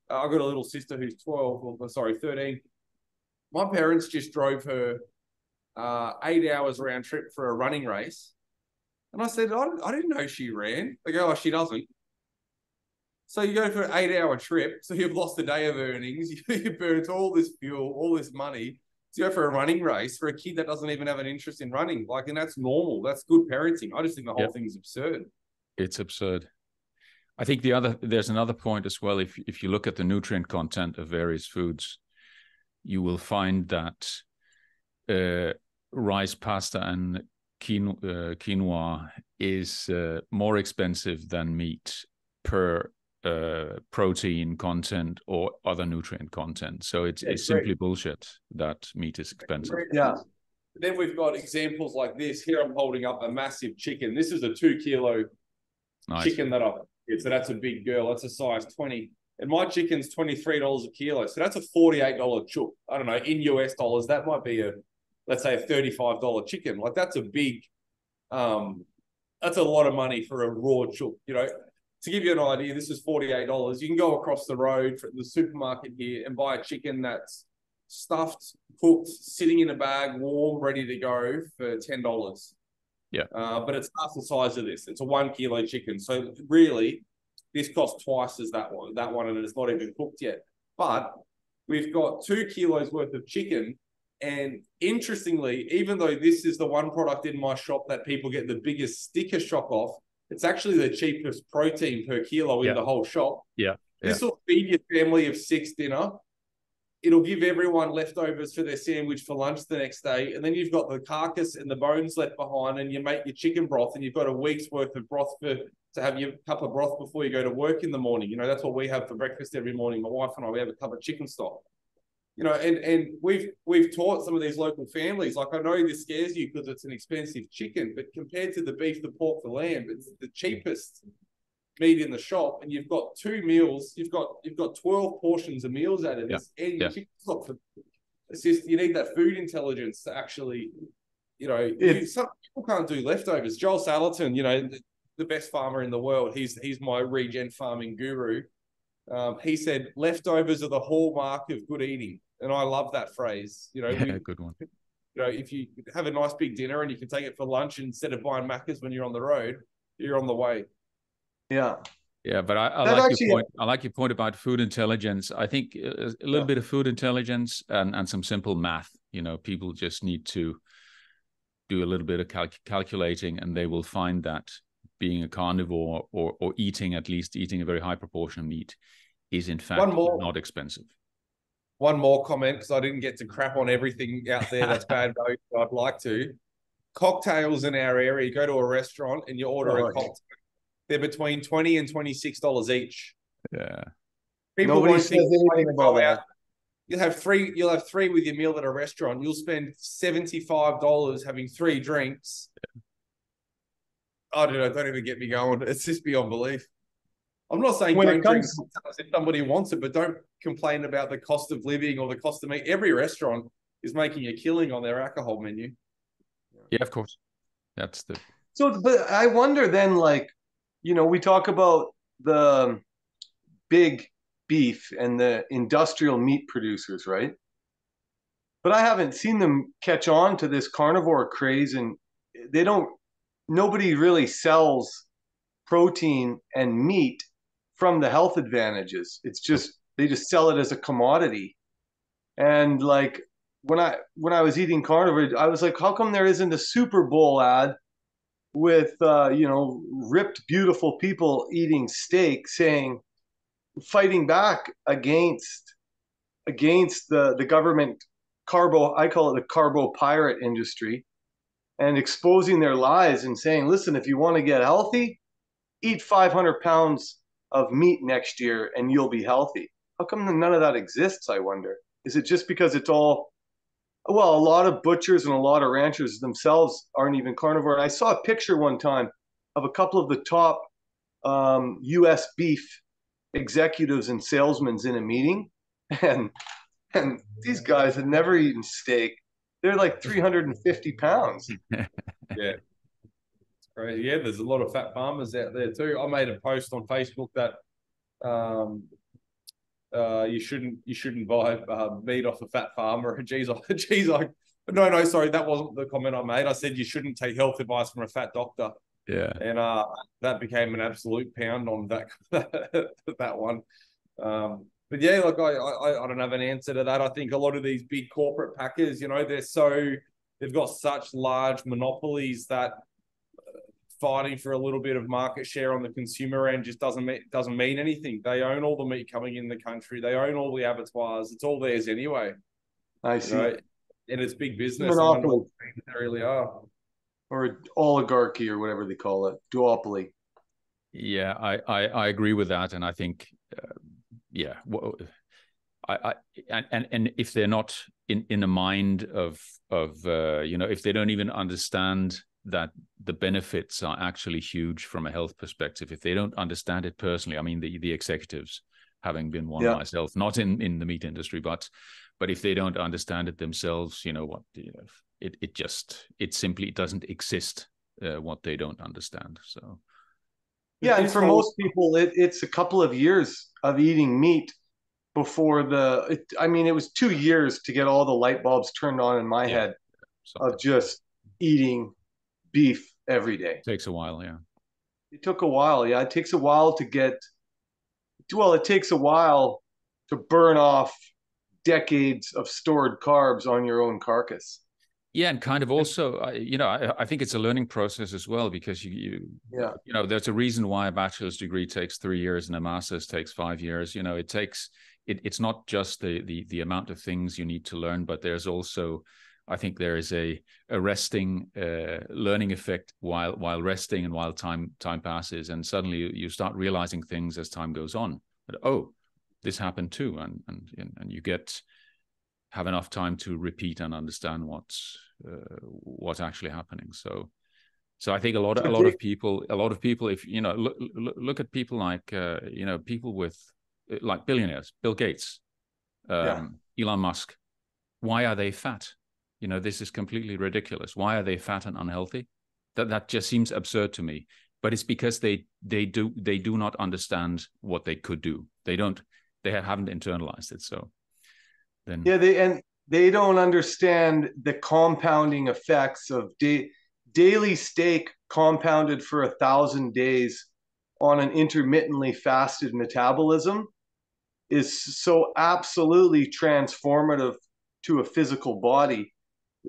I've got a little sister who's 13. My parents just drove her 8 hours round trip for a running race, and I said, I didn't know she ran. They go, oh, she doesn't. So you go for an 8-hour trip, so you've lost a day of earnings, you burnt all this fuel, all this money to go for a running race for a kid that doesn't even have an interest in running. Like, and that's normal. That's good parenting. I just think the whole thing is absurd. It's absurd. I think there's another point as well. If you look at the nutrient content of various foods, you will find that rice, pasta, and quinoa is more expensive than meat per protein content or other nutrient content. So it's simply bullshit that meat is expensive. Yeah. Then we've got examples like this. Here I'm holding up a massive chicken. This is a 2 kilo chicken that so that's a big girl. That's a size 20. and my chicken's $23 a kilo. So that's a $48 chook. I don't know, in US dollars, that might be let's say a $35 chicken. Like that's a big, that's a lot of money for a raw chook. You know, to give you an idea, this is $48. You can go across the road from the supermarket here and buy a chicken that's stuffed, cooked, sitting in a bag, warm, ready to go for $10. Yeah. But it's half the size of this. It's a 1 kilo chicken. So really, this costs twice as that one, and it's not even cooked yet. But we've got 2 kilos worth of chicken. And interestingly, even though this is the one product in my shop that people get the biggest sticker shock off, it's actually the cheapest protein per kilo in the whole shop. Yeah. This will feed your family of 6 dinner. It'll give everyone leftovers for their sandwich for lunch the next day. And then you've got the carcass and the bones left behind, and you make your chicken broth, and you've got a week's worth of broth to have your cup of broth before you go to work in the morning. You know, that's what we have for breakfast every morning. My wife and I, we have a cup of chicken stock. You know, and we've taught some of these local families, like, I know this scares you because it's an expensive chicken, but compared to the beef, the pork, the lamb, it's the cheapest meat in the shop, and you've got 2 meals. You've got 12 portions of meals out of this. And your chicken's not for, it's just, you need that food intelligence to actually, you know, some people can't do leftovers. Joel Salatin, you know, the best farmer in the world, he's my regen farming guru. He said leftovers are the hallmark of good eating, and I love that phrase. You know, good one. You know, if you have a nice big dinner and you can take it for lunch instead of buying Macca's when you're on the road, you're on the way. Yeah. Yeah, but I like your point. I like your point about food intelligence. I think a little bit of food intelligence and some simple math. You know, people just need to do a little bit of calculating, and they will find that being a carnivore or eating a very high proportion of meat is in fact not expensive. One more comment, because I didn't get to crap on everything out there that's bad value. I'd like to. Cocktails in our area, you go to a restaurant and you order a cocktail. They're between $20 and $26 each. Yeah. People won't think anything about that. You'll have three with your meal at a restaurant. You'll spend $75 having 3 drinks. Yeah. I don't know. Don't even get me going. It's just beyond belief. I'm not saying don't drink if somebody wants it, but don't complain about the cost of living or the cost of meat. Every restaurant is making a killing on their alcohol menu. Yeah, of course. That's the. So, but I wonder then, like, you know, we talk about the big beef and the industrial meat producers, right? But I haven't seen them catch on to this carnivore craze, and nobody really sells protein and meat from the health advantages. It's just, they just sell it as a commodity. And like, when I was eating carnivore, I was like, how come there isn't a Super Bowl ad with you know, ripped, beautiful people eating steak, fighting back against the government I call it the carbo pirate industry, and exposing their lies and saying, listen, if you want to get healthy, eat 500 pounds of meat next year and you'll be healthy. How come none of that exists, I wonder? Is it just because it's all, well, a lot of butchers and a lot of ranchers themselves aren't even carnivore. And I saw a picture one time of a couple of the top US beef executives and salesmen in a meeting, and these guys had never eaten steak. They're like 350 pounds. Yeah. Right. Yeah, there's a lot of fat farmers out there too. I made a post on Facebook that you shouldn't buy meat off a fat farmer. No, sorry, that wasn't the comment I made. I said you shouldn't take health advice from a fat doctor. Yeah. And that became an absolute pound on that one. But yeah, look, I don't have an answer to that. I think a lot of these big corporate packers, you know, they've got such large monopolies that fighting for a little bit of market share on the consumer end just doesn't mean anything. They own all the meat coming in the country. They own all the abattoirs. It's all theirs anyway. I see. Right? And it's big business. Monopoly. They really are. Or oligarchy, or whatever they call it, duopoly. Yeah, I agree with that, and I think, and if they're not in the mind of you know, if they don't even understand that the benefits are actually huge from a health perspective, if they don't understand it personally, I mean the executives having been one Yeah. myself, not in the meat industry, but if they don't understand it themselves, it simply doesn't exist, what they don't understand. So Yeah, and for most people, it's a couple of years of eating meat before it was 2 years to get all the light bulbs turned on in my head of just eating beef every day. Takes a while, yeah. It took a while, yeah. It takes a while to it takes a while to burn off decades of stored carbs on your own carcass. Yeah, and kind of also, I think it's a learning process as well, because there's a reason why a bachelor's degree takes 3 years and a master's takes 5 years. It's not just the amount of things you need to learn, but there's also, I think there is a resting learning effect while resting and while time passes, and suddenly you start realizing things as time goes on. But, oh, this happened too, and you have enough time to repeat and understand what's actually happening. So I think a lot of people, if look at people like people with like billionaires, Bill Gates, Elon Musk. Why are they fat? This is completely ridiculous. Why are they fat and unhealthy? That just seems absurd to me. But it's because they do not understand what they could do. They haven't internalized it. So then they don't understand the compounding effects of daily steak compounded for 1,000 days on an intermittently fasted metabolism is so absolutely transformative to a physical body.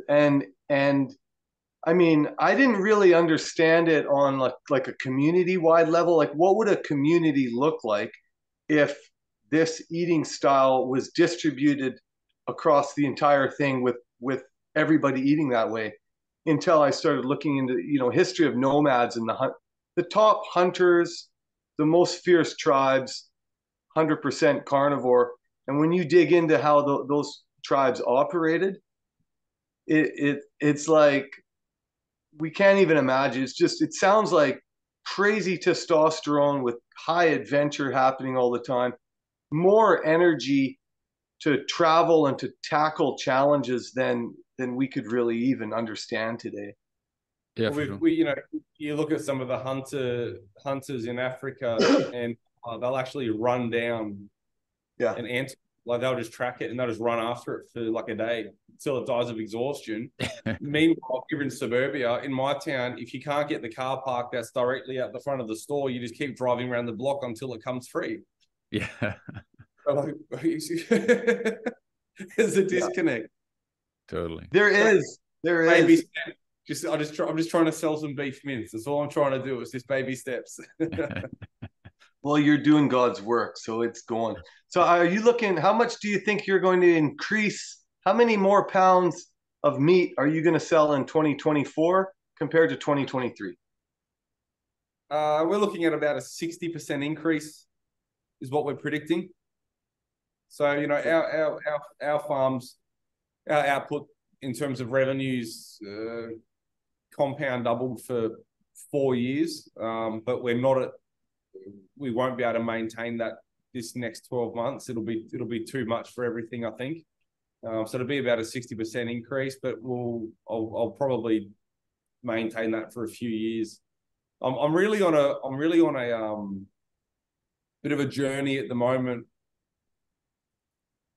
And I mean, I didn't really understand it on like a community-wide level. Like, what would a community look like if this eating style was distributed across the entire thing with everybody eating that way? Until I started looking into history of nomads and the top hunters, the most fierce tribes, 100% carnivore. And when you dig into how those tribes operated, it's like we can't even imagine. It sounds like crazy testosterone with high adventure happening all the time, more energy to travel and to tackle challenges than we could really even understand today. Yeah, you look at some of the hunters in Africa, and they'll actually run down an ant. Like, they'll just track it and they'll just run after it for like a day until it dies of exhaustion. Meanwhile, here in suburbia, in my town, if you can't get the car park that's directly at the front of the store, you just keep driving around the block until it comes free. Yeah. There's a disconnect. Totally. There is. I'm just trying to sell some beef mince. That's all I'm trying to do. It's just baby steps. Well, you're doing God's work, so it's going. So are you looking, how much do you think you're going to increase? How many more pounds of meat are you going to sell in 2024 compared to 2023? We're looking at about a 60% increase is what we're predicting. So, our farms, our output in terms of revenues compound doubled for 4 years, but we won't be able to maintain that this next 12 months. It'll be too much for everything, I think. So it'll be about a 60% increase, but I'll probably maintain that for a few years. I'm really on a bit of a journey at the moment.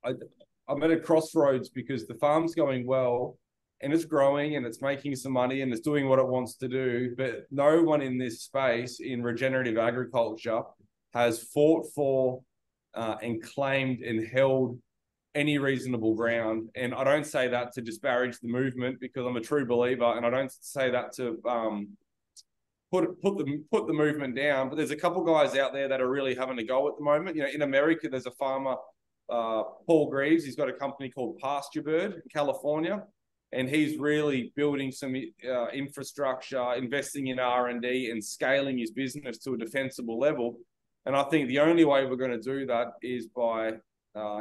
I'm at a crossroads because the farm's going well and it's growing and it's making some money and it's doing what it wants to do. But no one in this space in regenerative agriculture has fought for and claimed and held any reasonable ground. And I don't say that to disparage the movement, because I'm a true believer, and I don't say that to put the movement down. But there's a couple guys out there that are really having a go at the moment. In America, there's a farmer, Paul Greaves. He's got a company called Pasture Bird in California, and he's really building some infrastructure, investing in R&D, and scaling his business to a defensible level. And I think the only way we're going to do that is by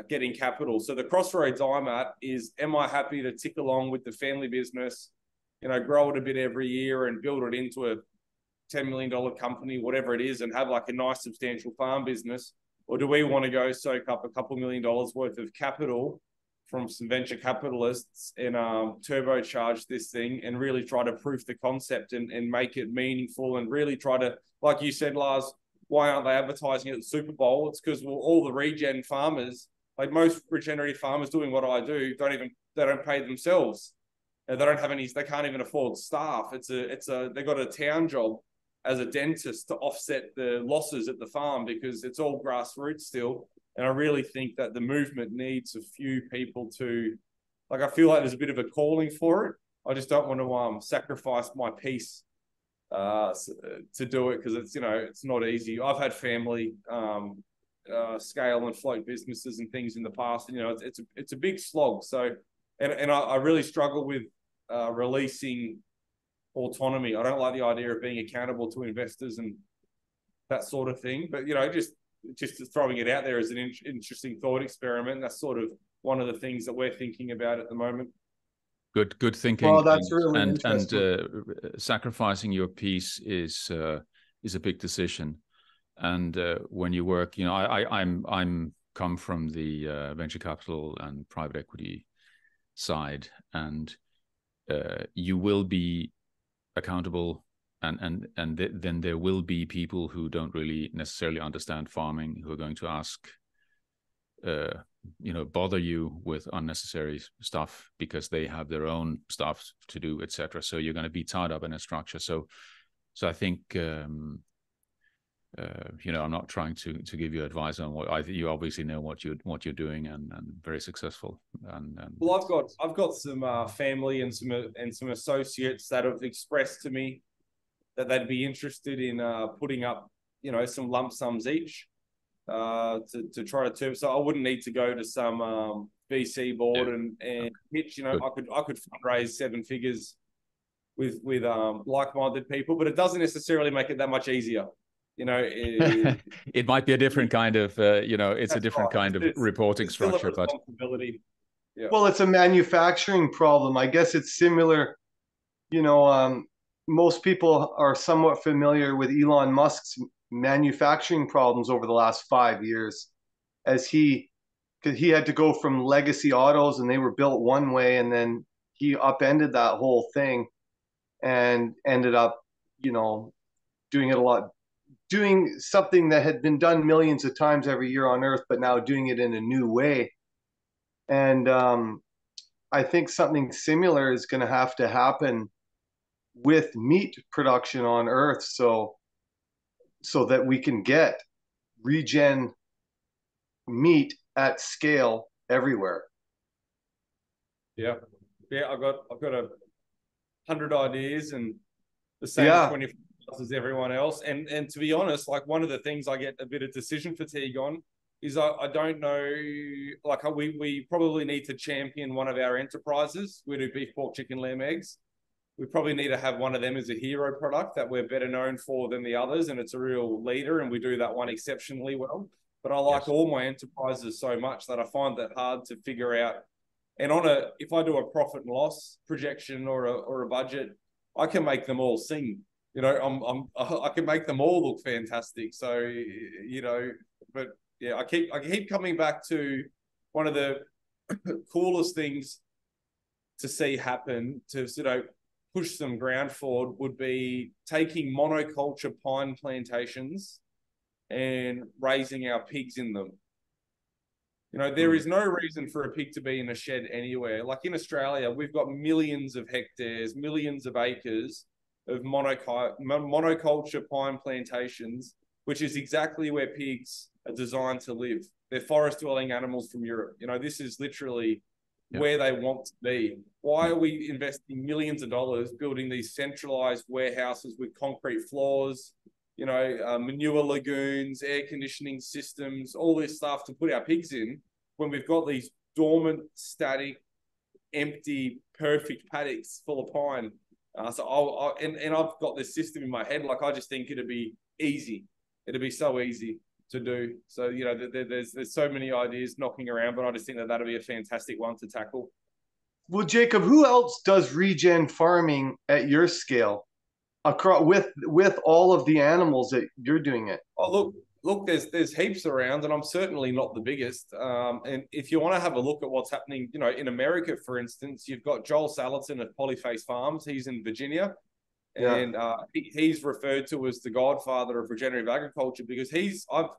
getting capital. So the crossroads I'm at is, am I happy to tick along with the family business, grow it a bit every year and build it into a $10 million company, whatever it is, and have like a nice substantial farm business? or do we want to go soak up a couple $1 million worth of capital from some venture capitalists and turbocharge this thing and really try to proof the concept and make it meaningful and really try to, like you said, Lars, why aren't they advertising at the Super Bowl? It's because all the regen farmers, like most regenerative farmers doing what I do, they don't pay themselves. They don't have any, they can't even afford staff. They got a town job as a dentist to offset the losses at the farm because it's all grassroots still. And I really think that the movement needs a few people to, like, I feel like there's a bit of a calling for it. I just don't want to sacrifice my peace to do it because it's not easy. I've had family scale and float businesses and things in the past, and it's a big slog. So, and I really struggle with releasing autonomy. I don't like the idea of being accountable to investors and that sort of thing. But just throwing it out there as an interesting thought experiment. That's sort of one of the things that we're thinking about at the moment. Good thinking. Well, that's really interesting. And sacrificing your peace is a big decision. And when you work, I'm come from the venture capital and private equity side, and you will be accountable. And then there will be people who don't really necessarily understand farming who are going to ask, bother you with unnecessary stuff because they have their own stuff to do, etc. So you're going to be tied up in a structure. So I think, I'm not trying to give you advice on you obviously know what you're doing and very successful. And well, I've got some family and some associates that have expressed to me that they'd be interested in putting up, some lump sums each to try to turn. So I wouldn't need to go to some VC board and pitch. I could fundraise 7 figures with like-minded people, but it doesn't necessarily make it that much easier. It might be a different kind of, it's a different kind of reporting structure, but yeah. Well, it's a manufacturing problem. I guess it's similar. Most people are somewhat familiar with Elon Musk's manufacturing problems over the last 5 years, because he had to go from legacy autos and they were built one way, and then he upended that whole thing and ended up, doing something that had been done millions of times every year on Earth, but now doing it in a new way. And I think something similar is going to have to happen with meat production on Earth, so that we can get regen meat at scale everywhere. Yeah. I've got 100 ideas and the same 20 as everyone else. And to be honest, like, one of the things I get a bit of decision fatigue on is I don't know, like, we probably need to champion one of our enterprises. We do beef, pork, chicken, lamb, eggs. We probably need to have one of them as a hero product that we're better known for than the others, and it's a real leader, and we do that one exceptionally well. But I like all my enterprises so much that I find that hard to figure out. And if I do a profit and loss projection or a budget, I can make them all sing. I can make them all look fantastic. So, but yeah, I keep coming back to one of the coolest things to see happen to push some ground forward would be taking monoculture pine plantations and raising our pigs in them. There is no reason for a pig to be in a shed anywhere. Like in Australia, we've got millions of hectares, millions of acres of monoculture pine plantations, which is exactly where pigs are designed to live. They're forest-dwelling animals from Europe. This is literally where they want to be. Why are we investing millions of dollars building these centralized warehouses with concrete floors, manure lagoons, air conditioning systems, all this stuff to put our pigs in, when we've got these dormant, static, empty, perfect paddocks full of pine? So I've got this system in my head. Like, I just think it'd be easy. It'd be so easy to do. So, there's so many ideas knocking around, but I just think that'll be a fantastic one to tackle. Well, Jacob, who else does regen farming at your scale, across with all of the animals that you're doing it? Oh, look, look, there's heaps around, and I'm certainly not the biggest. And if you want to have a look at what's happening, you know, in America, for instance, you've got Joel Salatin at Polyface Farms. He's in Virginia, and he's referred to as the godfather of regenerative agriculture because I've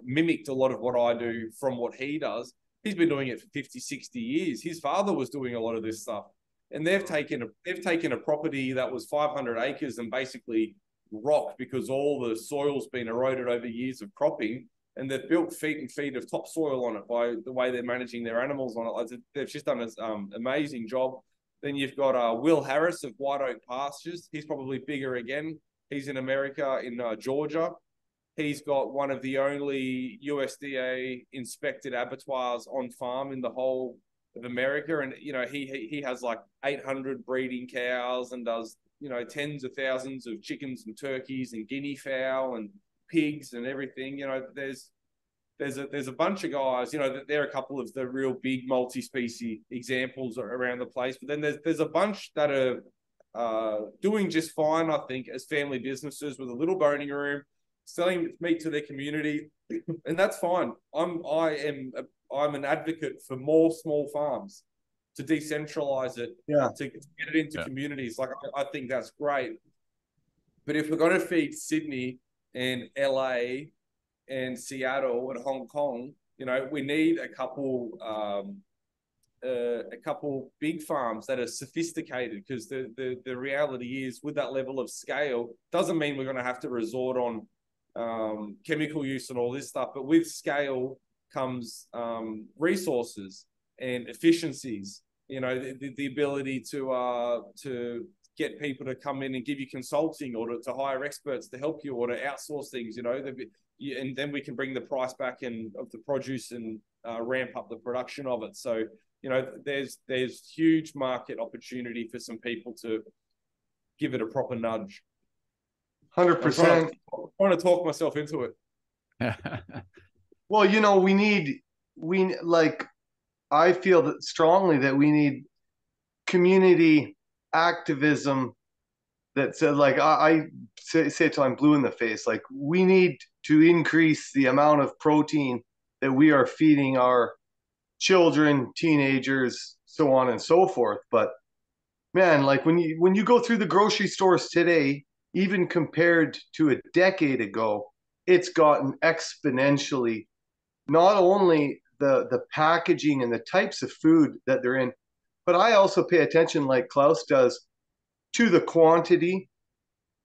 mimicked a lot of what I do from what he does. He's been doing it for 50, 60 years. His father was doing a lot of this stuff. And they've taken a property that was 500 acres and basically rock because all the soil's been eroded over years of cropping, and they've built feet and feet of topsoil on it by the way they're managing their animals on it. They've just done an amazing job. Then you've got Will Harris of White Oak Pastures. He's probably bigger again. He's in America, in Georgia. He's got one of the only USDA inspected abattoirs on farm in the whole of America. And, you know, he has like 800 breeding cows and does, you know, tens of thousands of chickens and turkeys and guinea fowl and pigs and everything. You know, there's a bunch of guys, you know, there are a couple of the real big multi-species examples around the place, but then there's a bunch that are doing just fine, I think, as family businesses with a little boning room, selling meat to their community, and that's fine. I'm an advocate for more small farms to decentralize it, to get it into communities. Like I think that's great. But if we're going to feed Sydney and LA and Seattle and Hong Kong, you know, we need a couple big farms that are sophisticated, because the reality is, with that level of scale, doesn't mean we're going to have to resort on chemical use and all this stuff, but with scale comes resources and efficiencies. You know, the ability to get people to come in and give you consulting, or to hire experts to help you, or to outsource things. You know, and then we can bring the price back of the produce and ramp up the production of it. So, you know, there's huge market opportunity for some people to give it a proper nudge. 100%. I'm trying to talk myself into it. Well, you know, I feel that strongly that we need community activism that said, like, I say it till I'm blue in the face. Like, we need to increase the amount of protein that we are feeding our children, teenagers, so on and so forth. But man, like when you go through the grocery stores today, even compared to a decade ago, it's gotten exponentially, not only the packaging and the types of food that they're in, but I also pay attention, like Klaus does, to the quantity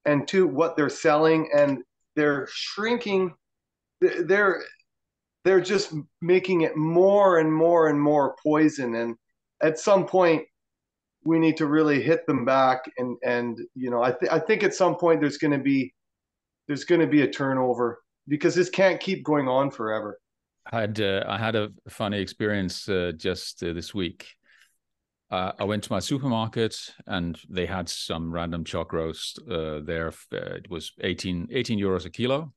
and to what they're selling, and they're shrinking. They're just making it more and more and more poison. And at some point, we need to really hit them back. And you know, I think at some point there's going to be a turnover, because this can't keep going on forever. I had a funny experience just this week. I went to my supermarket and they had some random chalk roast there. It was 18 euros a kilo.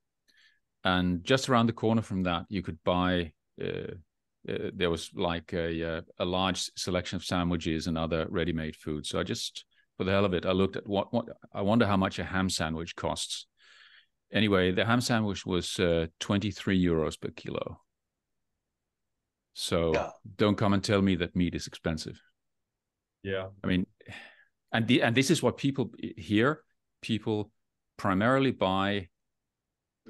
And just around the corner from that, you could buy, there was like a large selection of sandwiches and other ready-made food. So I just, for the hell of it, I looked at what I wonder how much a ham sandwich costs. Anyway, the ham sandwich was 23 euros per kilo. So don't come and tell me that meat is expensive. Yeah. I mean, and this is what people here, people primarily buy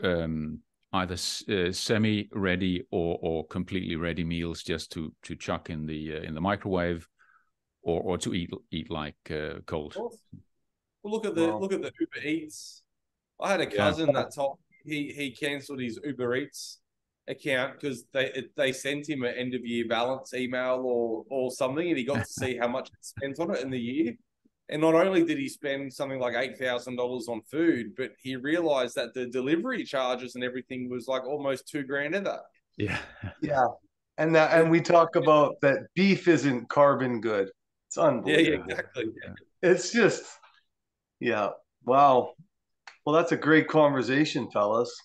either semi-ready or completely ready meals just to chuck in the microwave, or to eat like cold. Well, look at the Uber Eats. I had a cousin that told he cancelled his Uber Eats account because they sent him an end of year balance email or something, and he got to see how much he spent on it in the year. And not only did he spend something like $8,000 on food, but he realized that the delivery charges and everything was like almost $2,000 of that. Yeah. Yeah. And we talk about that beef isn't carbon good. It's unbelievable. Yeah, exactly. It's just, wow. Well, that's a great conversation, fellas.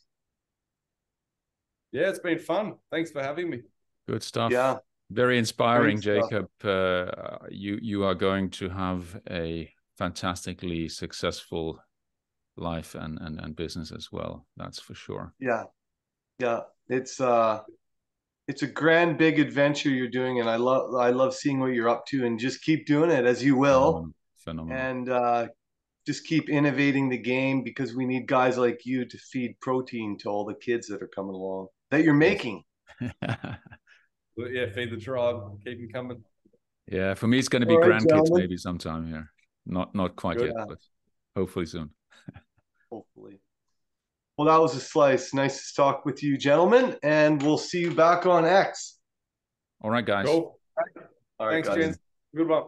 Yeah, it's been fun. Thanks for having me. Good stuff. Yeah. Very inspiring, Jacob. You are going to have a fantastically successful life and business as well. That's for sure. Yeah. Yeah. It's a grand big adventure you're doing, and I love seeing what you're up to, and just keep doing it as you will. Phenomenal. And just keep innovating the game, because we need guys like you to feed protein to all the kids that are coming along that you're making. Yeah, feed the tribe, keep them coming. Yeah, for me it's going to be All right, grandkids gentlemen. maybe sometime here. Not quite Good. yet, but hopefully soon. Hopefully. Well, that was a slice. Nice to talk with you, gentlemen, and we'll see you back on X. All right, guys. Cool. All right, Thanks, guys. gents. Good one.